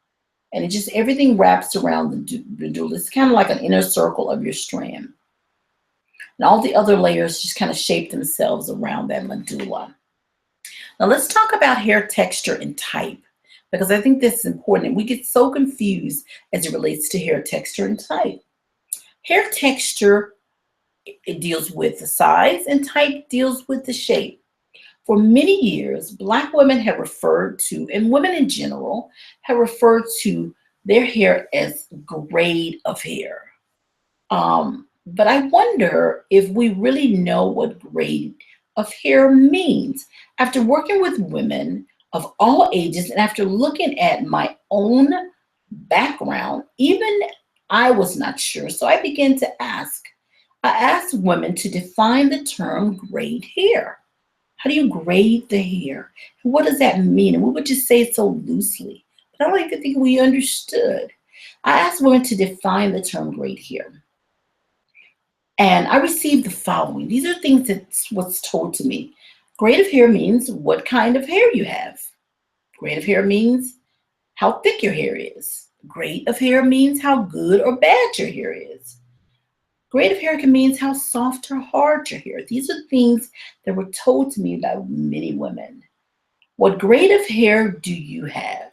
And everything wraps around the medulla. It's kind of like an inner circle of your strand. And all the other layers just kind of shape themselves around that medulla. Now let's talk about hair texture and type, because I think this is important. And we get so confused as it relates to hair texture and type. Hair texture, it deals with the size, and type deals with the shape. For many years, Black women have referred to, and women in general, have referred to their hair as grade of hair. But I wonder if we really know what grade of hair means. After working with women of all ages, and after looking at my own background, even I was not sure. So I began to ask. I asked women to define the term grade hair. How do you grade the hair? What does that mean? And we would just say it so loosely. But I don't even think we understood. I asked women to define the term grade hair. And I received the following. These are things that was told to me. Grade of hair means what kind of hair you have. Grade of hair means how thick your hair is. Grade of hair means how good or bad your hair is. Grade of hair can mean how soft or hard your hair. These are things that were told to me by many women. What grade of hair do you have?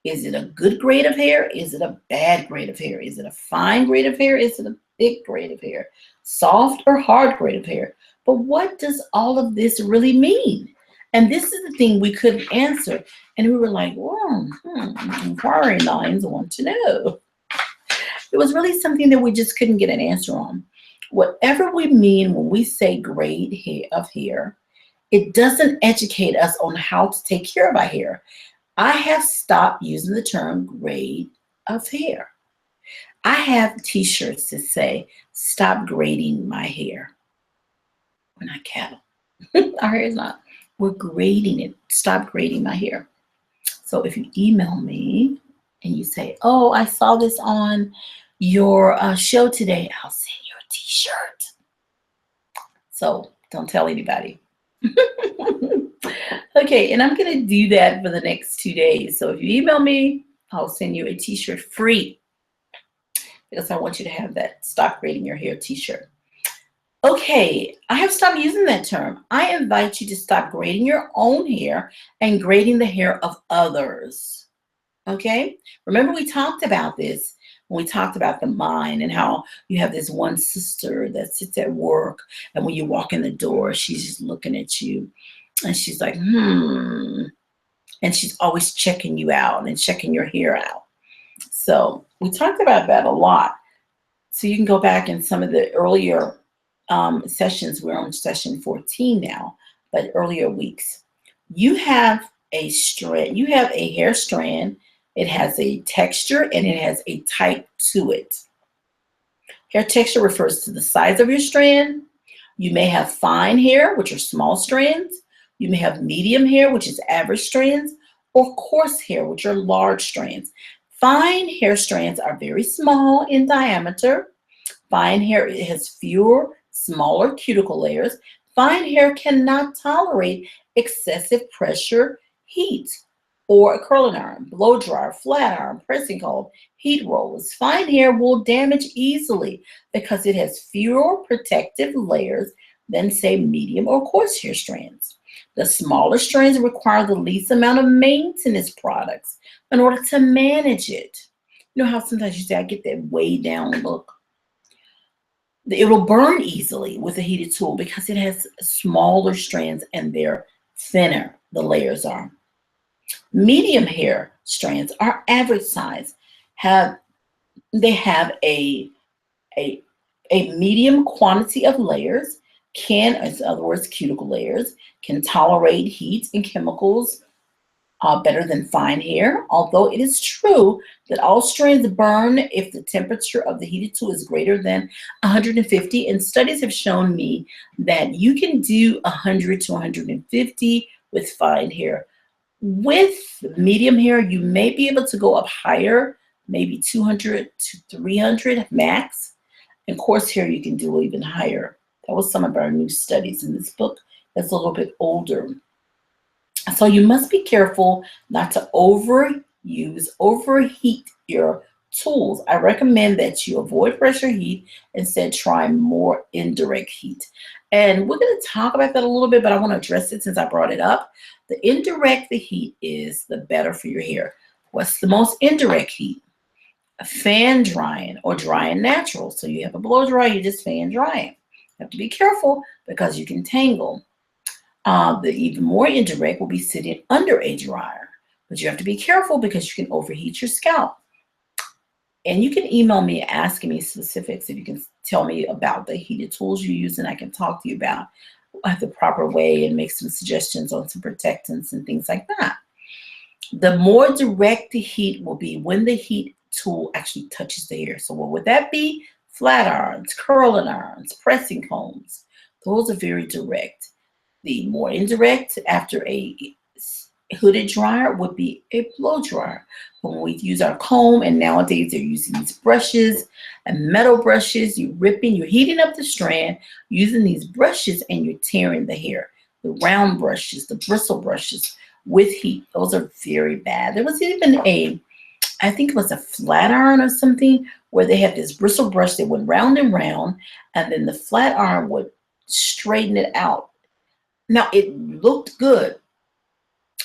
Is it a good grade of hair? Is it a bad grade of hair? Is it a fine grade of hair? Is it a thick grade of hair? Soft or hard grade of hair? But what does all of this really mean? And this is the thing we couldn't answer. And we were like, inquiry minds want to know. It was really something that we just couldn't get an answer on. Whatever we mean when we say grade of hair, it doesn't educate us on how to take care of our hair. I have stopped using the term grade of hair. I have t-shirts that say, stop grading my hair. We're not cattle. Our hair is not. We're grading it. Stop grading my hair. So if you email me and you say, oh, I saw this on your show today, I'll send you a t-shirt. So don't tell anybody. Okay, and I'm going to do that for the next 2 days. So if you email me, I'll send you a t-shirt free, because I want you to have that stop grading your hair t-shirt. Okay, I have stopped using that term. I invite you to stop grading your own hair and grading the hair of others. Okay, remember we talked about this. when we talked about the mind and how you have this one sister that sits at work, and when you walk in the door, she's just looking at you and she's like, and she's always checking you out and checking your hair out. So we talked about that a lot. So you can go back in some of the earlier sessions. We're on session 14 now, but earlier weeks. You have a strand, you have a hair strand. It has a texture and it has a type to it. Hair texture refers to the size of your strand. You may have fine hair, which are small strands. You may have medium hair, which is average strands, or coarse hair, which are large strands. Fine hair strands are very small in diameter. Fine hair has fewer, smaller cuticle layers. Fine hair cannot tolerate excessive pressure, heat, or a curling iron, blow dryer, flat iron, pressing comb, heat rollers. Fine hair will damage easily because it has fewer protective layers than, say, medium or coarse hair strands. The smaller strands require the least amount of maintenance products in order to manage it. You know how sometimes you say, I get that way down look? It will burn easily with a heated tool because it has smaller strands and they're thinner, the layers are. Medium hair strands are average size. They have a medium quantity of layers, in other words, cuticle layers, can tolerate heat and chemicals better than fine hair, although it is true that all strands burn if the temperature of the heated tool is greater than 150, and studies have shown me that you can do 100 to 150 with fine hair. With medium hair, you may be able to go up higher, maybe 200 to 300 max, and coarse hair you can do even higher. That was some of our new studies in this book that's a little bit older. So you must be careful not to overheat your tools. I recommend that you avoid pressure heat. Instead, try more indirect heat. And we're going to talk about that a little bit, but I want to address it since I brought it up. The indirect the heat is, the better for your hair. What's the most indirect heat? Fan drying or drying natural. So you have a blow dryer, you just fan drying. You have to be careful because you can tangle. The even more indirect will be sitting under a dryer, but you have to be careful because you can overheat your scalp. And you can email me asking me specifics if you can tell me about the heated tools you use, and I can talk to you about the proper way and make some suggestions on some protectants and things like that. The more direct the heat will be when the heat tool actually touches the hair. So what would that be? Flat irons, curling irons, pressing combs. Those are very direct. The more indirect, after a hooded dryer, would be a blow dryer. When we use our comb, and nowadays they're using these brushes and metal brushes, you're heating up the strand using these brushes and you're tearing the hair. The round brushes, the bristle brushes with heat, those are very bad. There was even I think it was a flat iron or something, where they had this bristle brush that went round and round, and then the flat iron would straighten it out. Now, it looked good,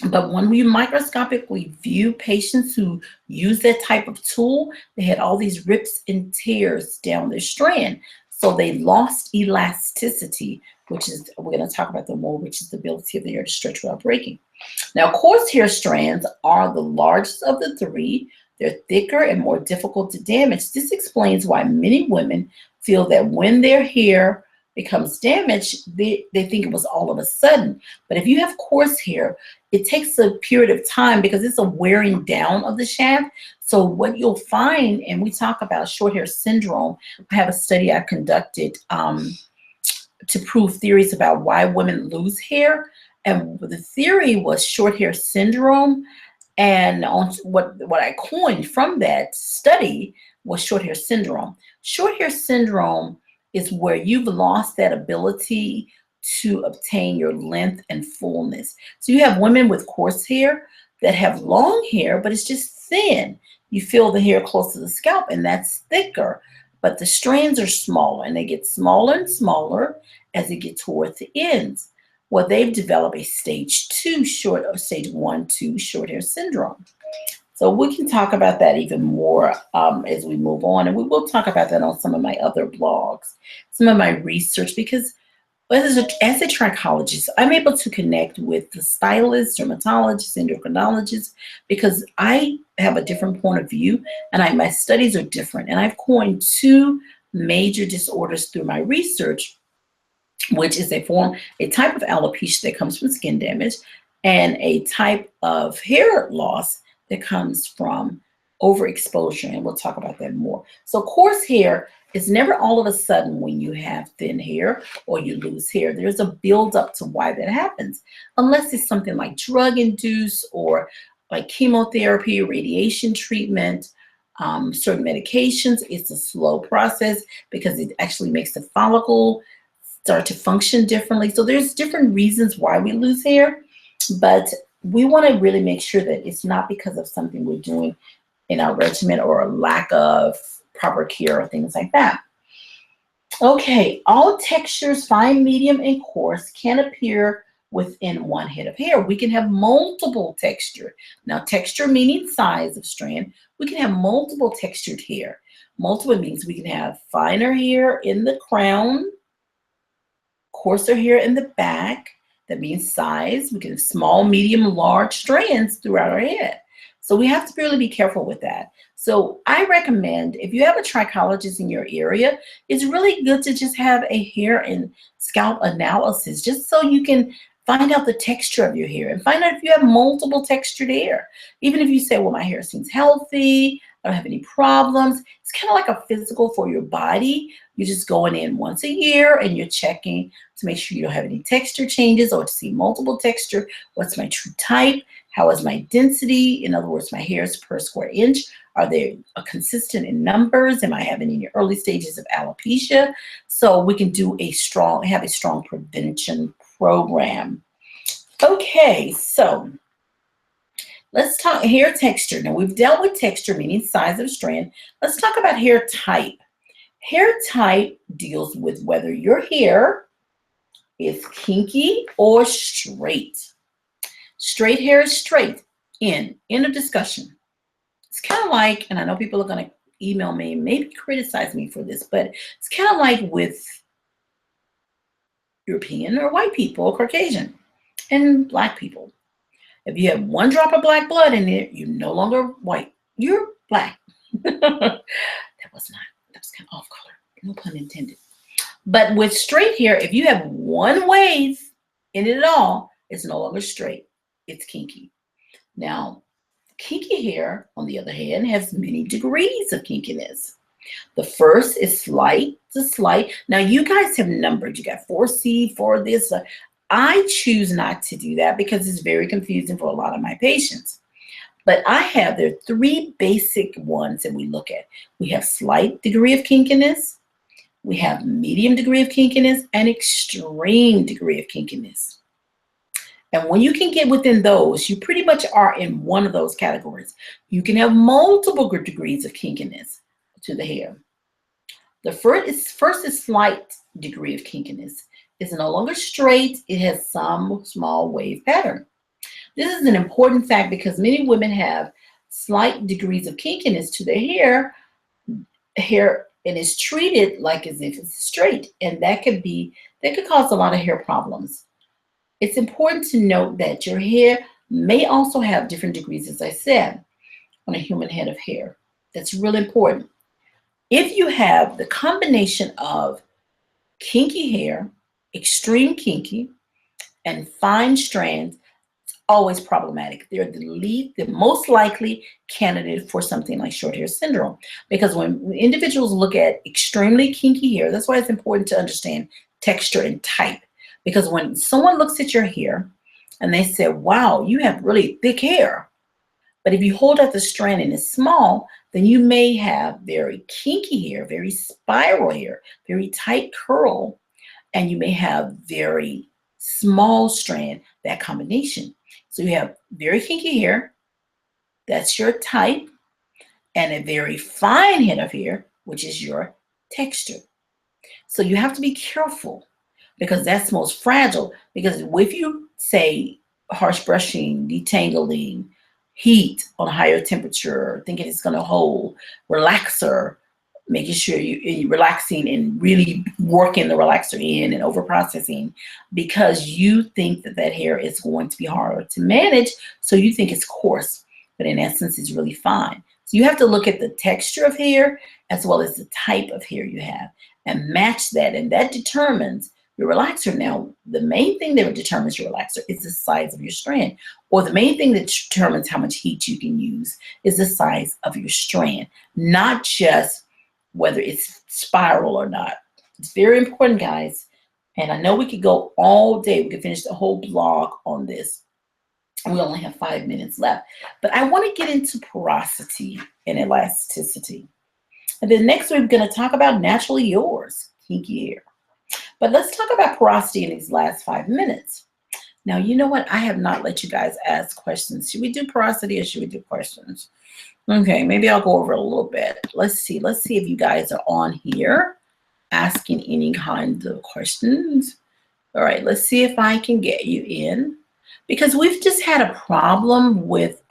but when we microscopically view patients who use that type of tool, they had all these rips and tears down their strand. So they lost elasticity, which is, we're going to talk about that more, which is the ability of the hair to stretch without breaking. Now, coarse hair strands are the largest of the three. They're thicker and more difficult to damage. This explains why many women feel that when their hair becomes damaged, they think it was all of a sudden. But if you have coarse hair, it takes a period of time because it's a wearing down of the shaft. So what you'll find, and we talk about short hair syndrome, I have a study I conducted to prove theories about why women lose hair. And the theory was short hair syndrome. And on what I coined from that study was short hair syndrome. Short hair syndrome is where you've lost that ability to obtain your length and fullness. So you have women with coarse hair that have long hair, but it's just thin. You feel the hair close to the scalp, and that's thicker, but the strands are smaller, and they get smaller and smaller as they get towards the ends. Well, they've developed a stage 1, 2 short hair syndrome. So we can talk about that even more as we move on. And we will talk about that on some of my other blogs, some of my research, because as a trichologist, I'm able to connect with the stylists, dermatologists, endocrinologists, because I have a different point of view and my studies are different. And I've coined two major disorders through my research, which is a type of alopecia that comes from skin damage and a type of hair loss that comes from overexposure. And we'll talk about that more. So coarse hair is never all of a sudden when you have thin hair or you lose hair. There's a buildup to why that happens, unless it's something like drug induced or like chemotherapy, radiation treatment, certain medications. It's a slow process because it actually makes the follicle start to function differently. So there's different reasons why we lose hair, but we want to really make sure that it's not because of something we're doing in our regimen or a lack of proper care or things like that. Okay, all textures, fine, medium, and coarse, can appear within one head of hair. We can have multiple texture. Now, texture meaning size of strand. We can have multiple textured hair. Multiple means we can have finer hair in the crown, coarser hair in the back. That means size. We can have small, medium, large strands throughout our head. So we have to really be careful with that. So I recommend, if you have a trichologist in your area, it's really good to just have a hair and scalp analysis, just so you can find out the texture of your hair and find out if you have multiple textured hair. Even if you say, well, my hair seems healthy, I don't have any problems. It's kind of like a physical for your body. You're just going in once a year and you're checking to make sure you don't have any texture changes or to see multiple texture. What's my true type? How is my density? In other words, my hairs per square inch. Are they consistent in numbers? Am I having any early stages of alopecia? So we can have a strong prevention program. Okay, so let's talk hair texture. Now we've dealt with texture, meaning size of strand. Let's talk about hair type. Hair type deals with whether your hair is kinky or straight. Straight hair is straight. End of discussion. It's kind of like, and I know people are going to email me, maybe criticize me for this, but it's kind of like with European or white people or Caucasian and Black people. If you have one drop of Black blood in it, you're no longer white. You're Black. That was kind of off color. No pun intended. But with straight hair, if you have one wave in it at all, it's no longer straight. It's kinky. Now, kinky hair, on the other hand, has many degrees of kinkiness. The first is slight to slight. Now, you guys have numbered. You got 4C, 4 this. I choose not to do that because it's very confusing for a lot of my patients. But there are three basic ones that we look at. We have slight degree of kinkiness, we have medium degree of kinkiness, and extreme degree of kinkiness. And when you can get within those, you pretty much are in one of those categories. You can have multiple degrees of kinkiness to the hair. The first is slight degree of kinkiness. It's no longer straight. It has some small wave pattern. This is an important fact because many women have slight degrees of kinkiness to their hair, and it's treated like as if it's straight, and that could cause a lot of hair problems. It's important to note that your hair may also have different degrees, as I said, on a human head of hair. That's really important. If you have the combination of kinky hair, extreme kinky, and fine strands, it's always problematic. They're the most likely candidate for something like short hair syndrome. Because when individuals look at extremely kinky hair, that's why it's important to understand texture and type. Because when someone looks at your hair and they say, wow, you have really thick hair. But if you hold out the strand and it's small, then you may have very kinky hair, very spiral hair, very tight curl, and you may have very small strand, that combination. So you have very kinky hair, that's your type, and a very fine head of hair, which is your texture. So you have to be careful because that's most fragile. Because if you say harsh brushing, detangling, heat on a higher temperature, thinking it's going to hold, relaxer, making sure you're relaxing and really working the relaxer in and over processing because you think that that hair is going to be harder to manage. So you think it's coarse, but in essence, it's really fine. So you have to look at the texture of hair as well as the type of hair you have and match that. And that determines your relaxer. Now, the main thing that determines your relaxer is the size of your strand, or the main thing that determines how much heat you can use is the size of your strand, not just whether it's spiral or not. It's very important, guys. And I know we could go all day. We could finish the whole blog on this. We only have 5 minutes left. But I want to get into porosity and elasticity. And then next we're going to talk about naturally yours, kinky hair. But let's talk about porosity in these last 5 minutes. Now, you know what? I have not let you guys ask questions. Should we do porosity or should we do questions? Okay, maybe I'll go over it a little bit. Let's see. Let's see if you guys are on here asking any kind of questions. All right, let's see if I can get you in. Because we've just had a problem with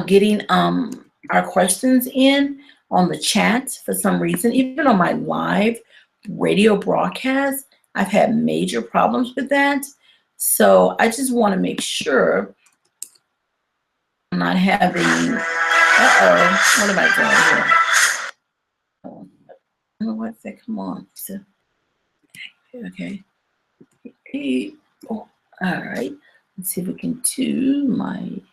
getting our questions in on the chat for some reason. Even on my live radio broadcast, I've had major problems with that. So I just want to make sure I'm not having, what am I doing here? Oh, what's that? Come on. So, okay. Oh, all right. Let's see if we can do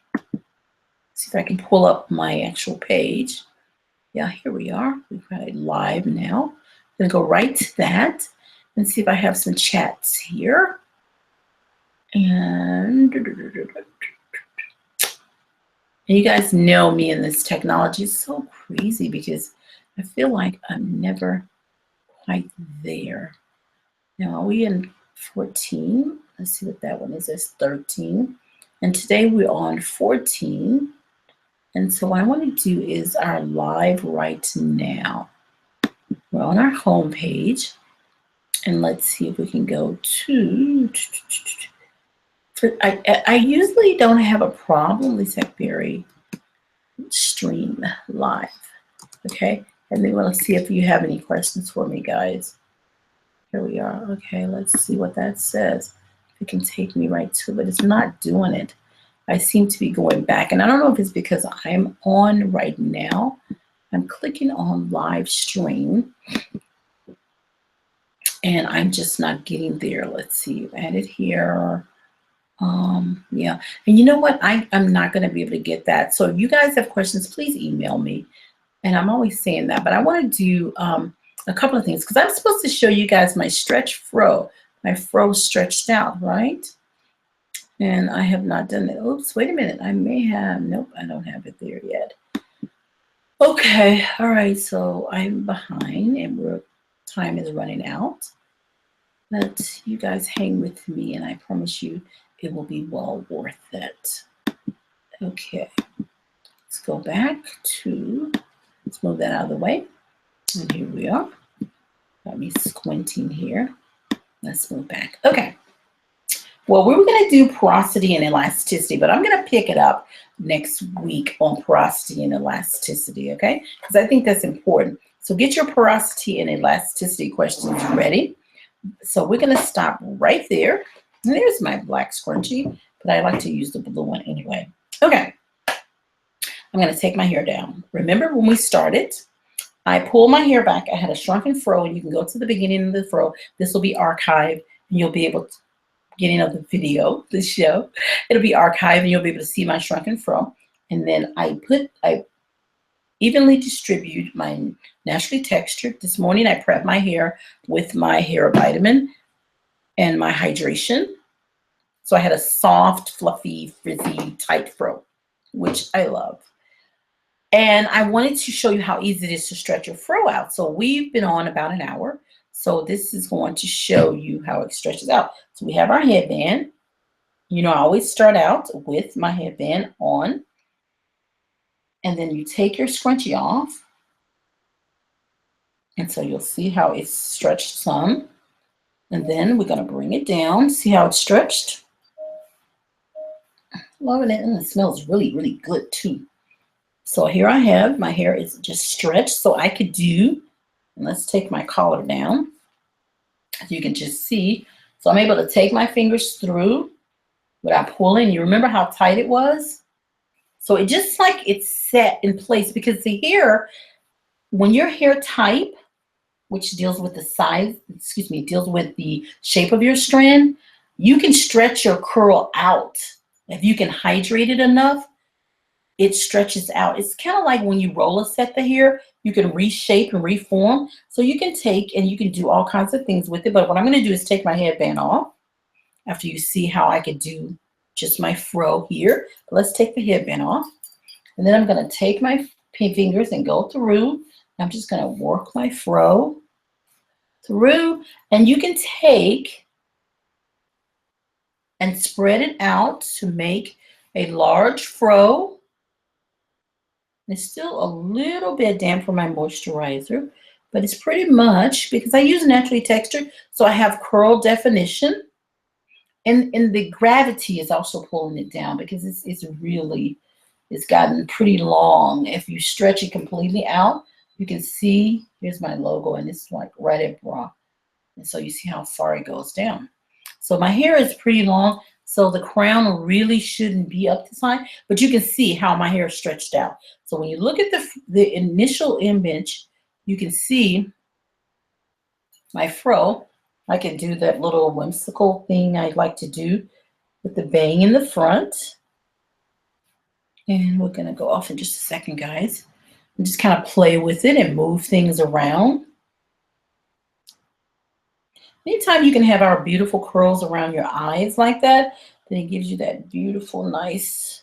see if I can pull up my actual page. Yeah, here we are. We've got it live now. I'm going to go right to that and see if I have some chats here. And you guys know me and this technology is so crazy because I feel like I'm never quite there. Now, are we in 14? Let's see what that one is. That's 13. And today we're on 14. And so what I want to do is our live right now. We're on our home page. And let's see if we can go to... I usually don't have a problem, at least Akbari stream live. Okay, and then we'll see if you have any questions for me, guys. Here we are. Okay, let's see what that says. It can take me right to it, but it's not doing it. I seem to be going back, and I don't know if it's because I'm on right now. I'm clicking on live stream, and I'm just not getting there. Let's see, add it here. Yeah, and you know what? I'm not going to be able to get that. So if you guys have questions, please email me. And I'm always saying that, but I want to do a couple of things because I'm supposed to show you guys my stretch fro. My fro stretched out, right? And I have not done that. Oops, wait a minute. I may have. Nope, I don't have it there yet. Okay, all right. So I'm behind, and time is running out. But you guys hang with me, and I promise you, it will be well worth it. Okay, let's go back to, let's move that out of the way. And here we are. Got me squinting here. Let's move back. Okay. Well, we were going to do porosity and elasticity, but I'm going to pick it up next week on porosity and elasticity, okay? Because I think that's important. So get your porosity and elasticity questions ready. So we're going to stop right there. And there's my black scrunchie, but I like to use the blue one anyway. Okay, I'm going to take my hair down. Remember when we started, I pulled my hair back. I had a shrunken fro, and you can go to the beginning of the fro. This will be archived, and you'll be able to, beginning of the video, the show, it'll be archived, and you'll be able to see my shrunken fro. And then I evenly distribute my naturally textured. This morning, I prepped my hair with my hair vitamin and my hydration. So I had a soft, fluffy, frizzy, tight fro, which I love. And I wanted to show you how easy it is to stretch your fro out. So we've been on about an hour. So this is going to show you how it stretches out. So we have our headband. You know, I always start out with my headband on. And then you take your scrunchie off. And so you'll see how it's stretched some. And then we're going to bring it down. See how it's stretched? Loving it. And it smells really, really good too. So here I have, my hair is just stretched so I could do, and let's take my collar down. As you can just see. So I'm able to take my fingers through without pulling. You remember how tight it was? So it just like it's set in place because the hair, when your hair type, which deals with the size, excuse me, deals with the shape of your strand, you can stretch your curl out. If you can hydrate it enough, it stretches out. It's kind of like when you roller set the hair, you can reshape and reform. So you can take and you can do all kinds of things with it. But what I'm going to do is take my headband off after you see how I could do just my fro here. Let's take the headband off. And then I'm going to take my fingers and go through. I'm just going to work my fro through. And you can take and spread it out to make a large fro. It's still a little bit damp for my moisturizer, but it's pretty much, because I use naturally textured, so I have curl definition. And the gravity is also pulling it down because it's gotten pretty long. If you stretch it completely out, you can see, here's my logo, and it's like right at bra. And so you see how far it goes down. So my hair is pretty long, so the crown really shouldn't be up this high, but you can see how my hair is stretched out. So when you look at the initial image, you can see my fro. I can do that little whimsical thing I like to do with the bang in the front. And we're going to go off in just a second, guys. And just kind of play with it and move things around. Anytime you can have our beautiful curls around your eyes like that, then it gives you that beautiful, nice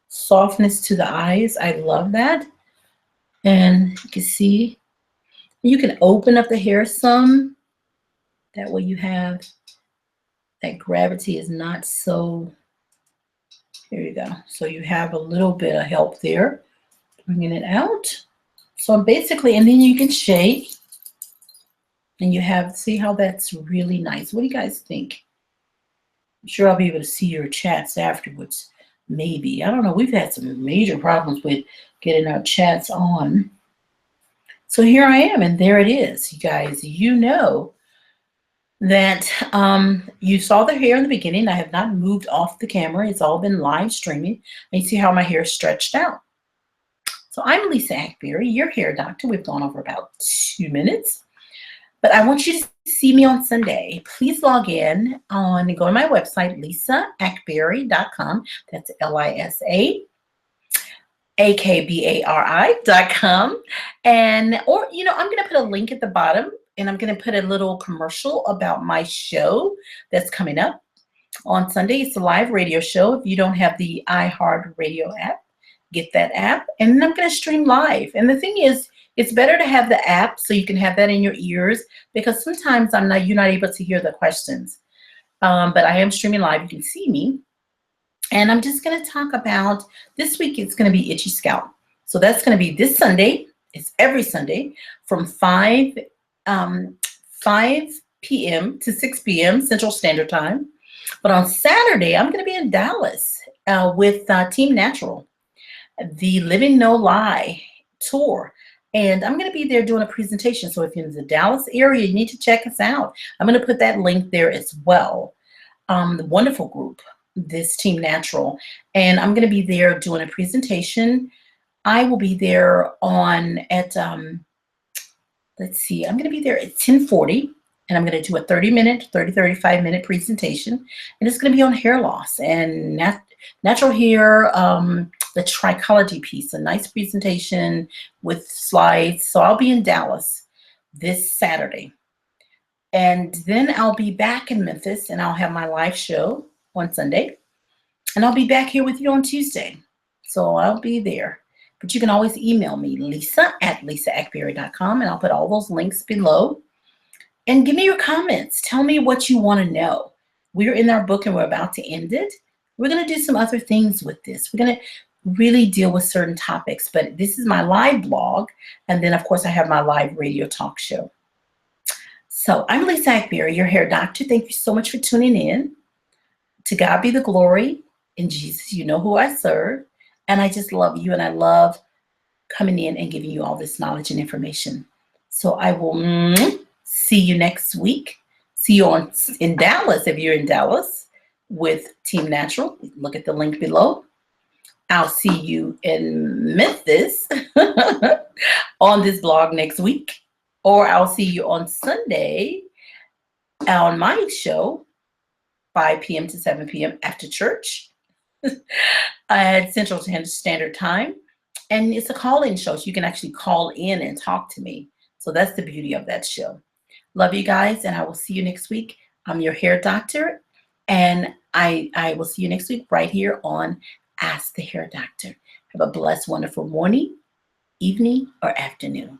softness to the eyes. I love that. And you can see, you can open up the hair some. That way you have that gravity is not so, here you go. So you have a little bit of help there, bringing it out. So basically, and then you can shake. And you have, see how that's really nice. What do you guys think? I'm sure I'll be able to see your chats afterwards. Maybe. I don't know. We've had some major problems with getting our chats on. So here I am, and there it is. You guys, you know that you saw the hair in the beginning. I have not moved off the camera. It's all been live streaming. And you see how my hair is stretched out. So I'm Lisa Akbari, your hair doctor. We've gone over about 2 minutes. But I want you to see me on Sunday. Please log in on, go to my website, lisaakbari.com. That's LISAAKBARI.com. And, or, you know, I'm going to put a link at the bottom, and I'm going to put a little commercial about my show that's coming up on Sunday. It's a live radio show. If you don't have the iHeartRadio app, get that app. And then I'm going to stream live. And the thing is, it's better to have the app so you can have that in your ears, because sometimes you're not able to hear the questions. But I am streaming live. You can see me. And I'm just going to talk about, this week it's going to be Itchy Scalp. So that's going to be this Sunday. It's every Sunday from 5 p.m. to 6 p.m. Central Standard Time. But on Saturday, I'm going to be in Dallas with Team Natural, the Living No Lie tour. And I'm going to be there doing a presentation. So if you're in the Dallas area, you need to check us out. I'm going to put that link there as well. The wonderful group, this Team Natural. And I'm going to be there doing a presentation. I will be there let's see, I'm going to be there at 10:40. And I'm going to do a 35 minute presentation. And it's going to be on hair loss and natural hair, the trichology piece, a nice presentation with slides. So I'll be in Dallas this Saturday. And then I'll be back in Memphis, and I'll have my live show on Sunday. And I'll be back here with you on Tuesday. So I'll be there. But you can always email me, lisa@lisaakbari.com, and I'll put all those links below. And give me your comments. Tell me what you want to know. We're in our book, and we're about to end it. We're going to do some other things with this. We're going to really deal with certain topics, but this is my live blog. And then of course I have my live radio talk show. So I'm Lisa Akbari, your hair doctor. Thank you so much for tuning in. To God be the glory. in Jesus. You know who I serve. And I just love you. And I love coming in and giving you all this knowledge and information. So I will see you next week. See you in Dallas if you're in Dallas with Team Natural. Look at the link below. I'll see you in Memphis on this blog next week. Or I'll see you on Sunday on my show, 5 p.m. to 7 p.m. after church at Central Standard Time. And it's a call-in show, so you can actually call in and talk to me. So that's the beauty of that show. Love you guys, and I will see you next week. I'm your hair doctor, and I will see you next week right here on Ask the Hair Doctor. Have a blessed, wonderful morning, evening, or afternoon.